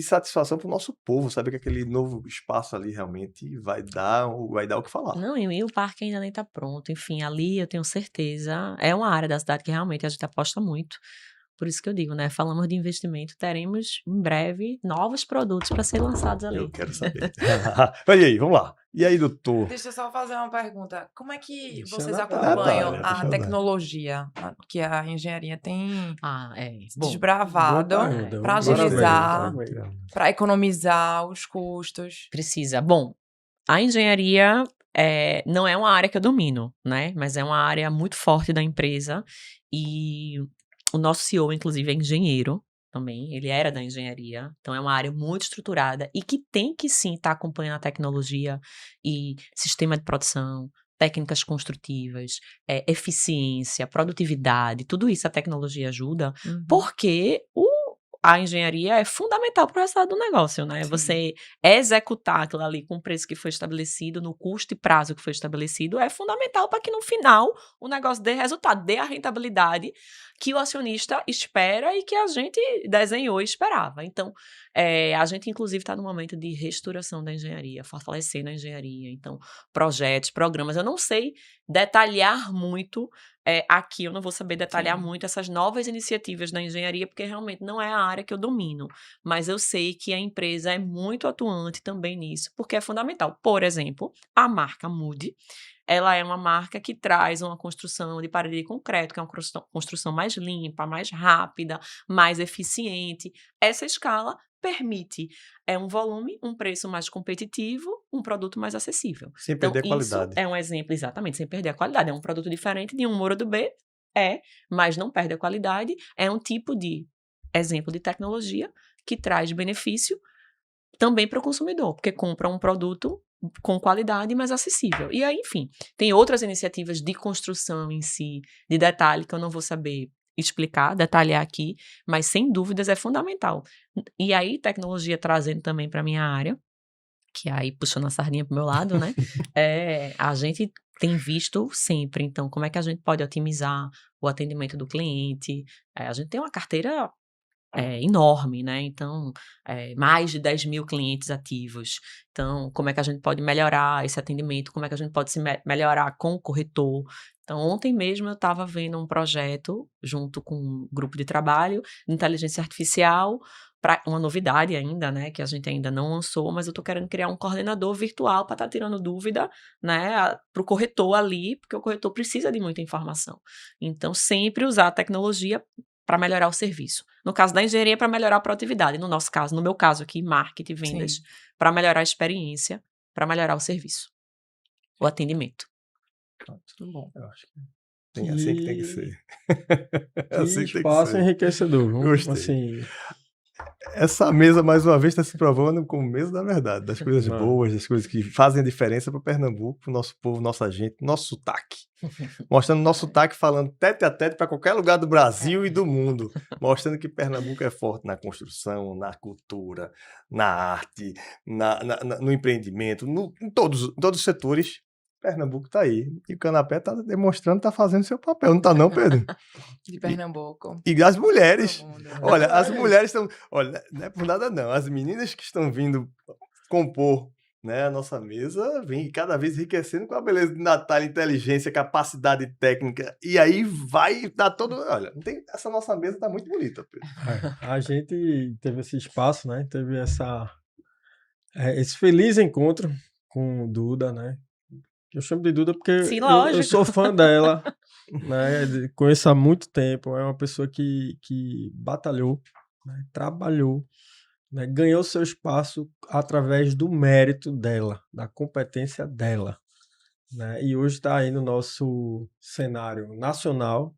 satisfação para o nosso povo, sabe que aquele novo espaço ali realmente vai dar o que falar.
Não, e o parque ainda nem está pronto, enfim, ali eu tenho certeza, é uma área da cidade que realmente a gente aposta muito, por isso que eu digo, né, falamos de investimento, teremos em breve novos produtos para serem lançados ali.
Eu quero saber. Olha aí, vamos lá. E aí, doutor?
Deixa eu só fazer uma pergunta. Como é que vocês acompanham a tecnologia que a engenharia tem desbravado para agilizar, para economizar os custos?
Precisa. Bom, a engenharia não é uma área que eu domino, né? Mas é uma área muito forte da empresa e o nosso CEO, inclusive, é engenheiro também, ele era da engenharia, então é uma área muito estruturada e que tem que sim estar acompanhando a tecnologia e sistema de produção, técnicas construtivas, eficiência, produtividade, tudo isso a tecnologia ajuda, porque a engenharia é fundamental para o resultado do negócio, né?
Sim.
Você executar aquilo ali com o preço que foi estabelecido, no custo e prazo que foi estabelecido, é fundamental para que no final o negócio dê resultado, dê a rentabilidade que o acionista espera e que a gente desenhou e esperava. Então, a gente, inclusive, está no momento de reestruturação da engenharia, fortalecendo a engenharia. Então, projetos, programas. Eu não sei detalhar muito aqui, eu não vou saber detalhar
Sim.
muito essas novas iniciativas da engenharia, porque realmente não é a área que eu domino. Mas eu sei que a empresa é muito atuante também nisso, porque é fundamental. Por exemplo, a marca Mood. Ela é uma marca que traz uma construção de parede de concreto, que é uma construção mais limpa, mais rápida, mais eficiente. Essa escala permite um volume, um preço mais competitivo, um produto mais acessível.
Sem
Então,
perder a
isso
qualidade.
é um exemplo, exatamente, sem perder a qualidade. É um produto diferente de um Muro do B, mas não perde a qualidade. É um tipo de exemplo de tecnologia que traz benefício também para o consumidor, porque compra um produto com qualidade, mas acessível. E aí, enfim, tem outras iniciativas de construção em si, de detalhe, que eu não vou saber explicar, detalhar aqui, mas sem dúvidas é fundamental. E aí, tecnologia trazendo também para a minha área, que aí puxando a sardinha para o meu lado, né? A gente tem visto sempre, então, como é que a gente pode otimizar o atendimento do cliente? A gente tem uma carteira enorme, né? Então, mais de 10 mil clientes ativos. Então, como é que a gente pode melhorar esse atendimento? Como é que a gente pode melhorar com o corretor? Então, ontem mesmo eu estava vendo um projeto junto com um grupo de trabalho de inteligência artificial, para uma novidade ainda, né? Que a gente ainda não lançou, mas eu estou querendo criar um coordenador virtual para estar tirando dúvida, né? Para o corretor ali, porque o corretor precisa de muita informação. Então, sempre usar a tecnologia para melhorar o serviço. No caso da engenharia, para melhorar a produtividade. No nosso caso, no meu caso aqui, marketing, vendas, para melhorar a experiência, para melhorar o serviço, o atendimento.
Tudo bom, eu acho que é assim que tem que ser.
Que
Assim que tem que
espaço
ser.
enriquecedor.
Gostei.
Assim,
Essa mesa, mais uma vez, está se provando como mesa da verdade, das coisas
Não.
boas, das coisas que fazem a diferença para Pernambuco, para o nosso povo, nossa gente, nosso sotaque. Mostrando nosso sotaque, falando tete a tete para qualquer lugar do Brasil e do mundo. Mostrando que Pernambuco é forte na construção, na cultura, na arte, no empreendimento, em todos os setores. Pernambuco está aí. E o Canapé está demonstrando, está fazendo seu papel. Não está não, Pedro?
De Pernambuco.
E as mulheres.
Todo mundo.
Olha, as mulheres estão... Olha, não é por nada não. As meninas que estão vindo compor, né, a nossa mesa vem cada vez enriquecendo com a beleza de Natália, inteligência, capacidade técnica. E aí vai dar todo... Olha, essa nossa mesa está muito bonita, Pedro.
a gente teve esse espaço, né? Teve esse feliz encontro com o Duda, né? Eu chamo de Duda porque
Sim,
eu
lógico.
sou fã dela, né? Conheço há muito tempo. É uma pessoa que batalhou, né? Trabalhou, né? Ganhou seu espaço através do mérito dela, da competência dela, né? E hoje está aí no nosso cenário nacional,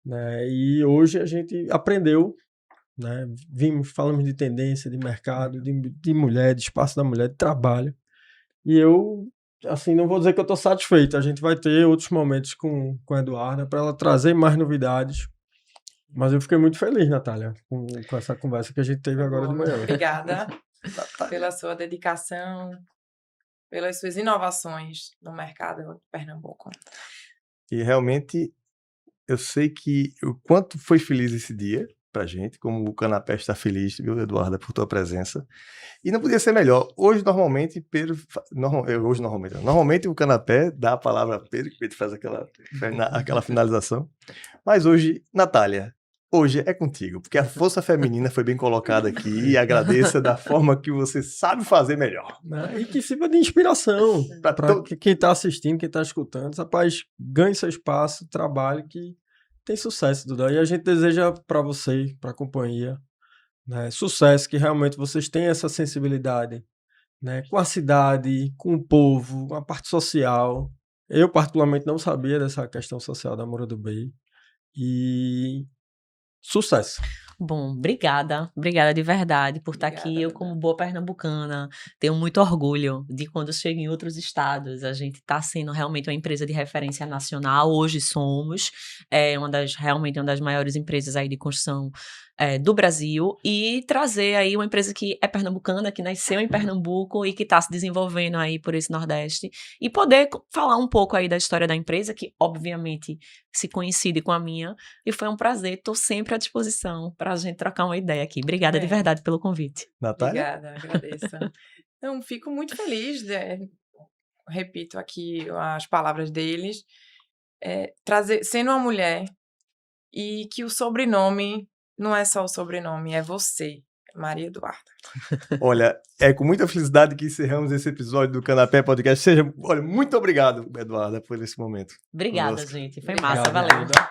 né? E hoje a gente aprendeu, né? Falamos de tendência, de mercado, de mulher, de espaço da mulher, de trabalho. E eu, assim, não vou dizer que eu estou satisfeito. A gente vai ter outros momentos com a Eduarda para ela trazer mais novidades. Mas eu fiquei muito feliz, Natália, com essa conversa que a gente teve agora de manhã.
Obrigada pela sua dedicação, pelas suas inovações no mercado de Pernambuco.
E realmente eu sei que o quanto foi feliz esse dia pra gente, como o Canapé está feliz, viu, Eduarda, por tua presença. E não podia ser melhor. Hoje, normalmente, normalmente o Canapé dá a palavra a Pedro, que Pedro faz aquela finalização. Mas hoje, Natália, hoje é contigo, porque a força feminina foi bem colocada aqui e agradeça da forma que você sabe fazer melhor.
E que sirva de inspiração para quem está assistindo, quem está escutando. Rapaz, ganhe seu espaço, trabalhe, que tem sucesso, Duda. E a gente deseja para você, para a companhia, né, sucesso, que realmente vocês tenham essa sensibilidade, né, com a cidade, com o povo, com a parte social. Eu, particularmente, não sabia dessa questão social da Moura do Bey. E sucesso.
Bom, obrigada de verdade por estar aqui. Eu, como boa pernambucana, tenho muito orgulho de quando eu chego em outros estados. A gente está sendo realmente uma empresa de referência nacional. Hoje somos realmente uma das maiores empresas aí de construção do Brasil, e trazer aí uma empresa que é pernambucana, que nasceu em Pernambuco e que está se desenvolvendo aí por esse Nordeste, e poder falar um pouco aí da história da empresa, que obviamente se coincide com a minha, e foi um prazer, estou sempre à disposição para a gente trocar uma ideia aqui. Obrigada de verdade pelo convite.
Natália?
Obrigada, agradeço. Então, fico muito feliz, repito aqui as palavras deles, sendo uma mulher, e que o sobrenome não é só o sobrenome, é você, Maria Eduarda.
Olha, é com muita felicidade que encerramos esse episódio do Canapé Podcast. Olha, muito obrigado, Eduarda, por esse momento.
Obrigada,
conosco.
gente. Foi
Obrigada,
massa, valeu.
Eduarda.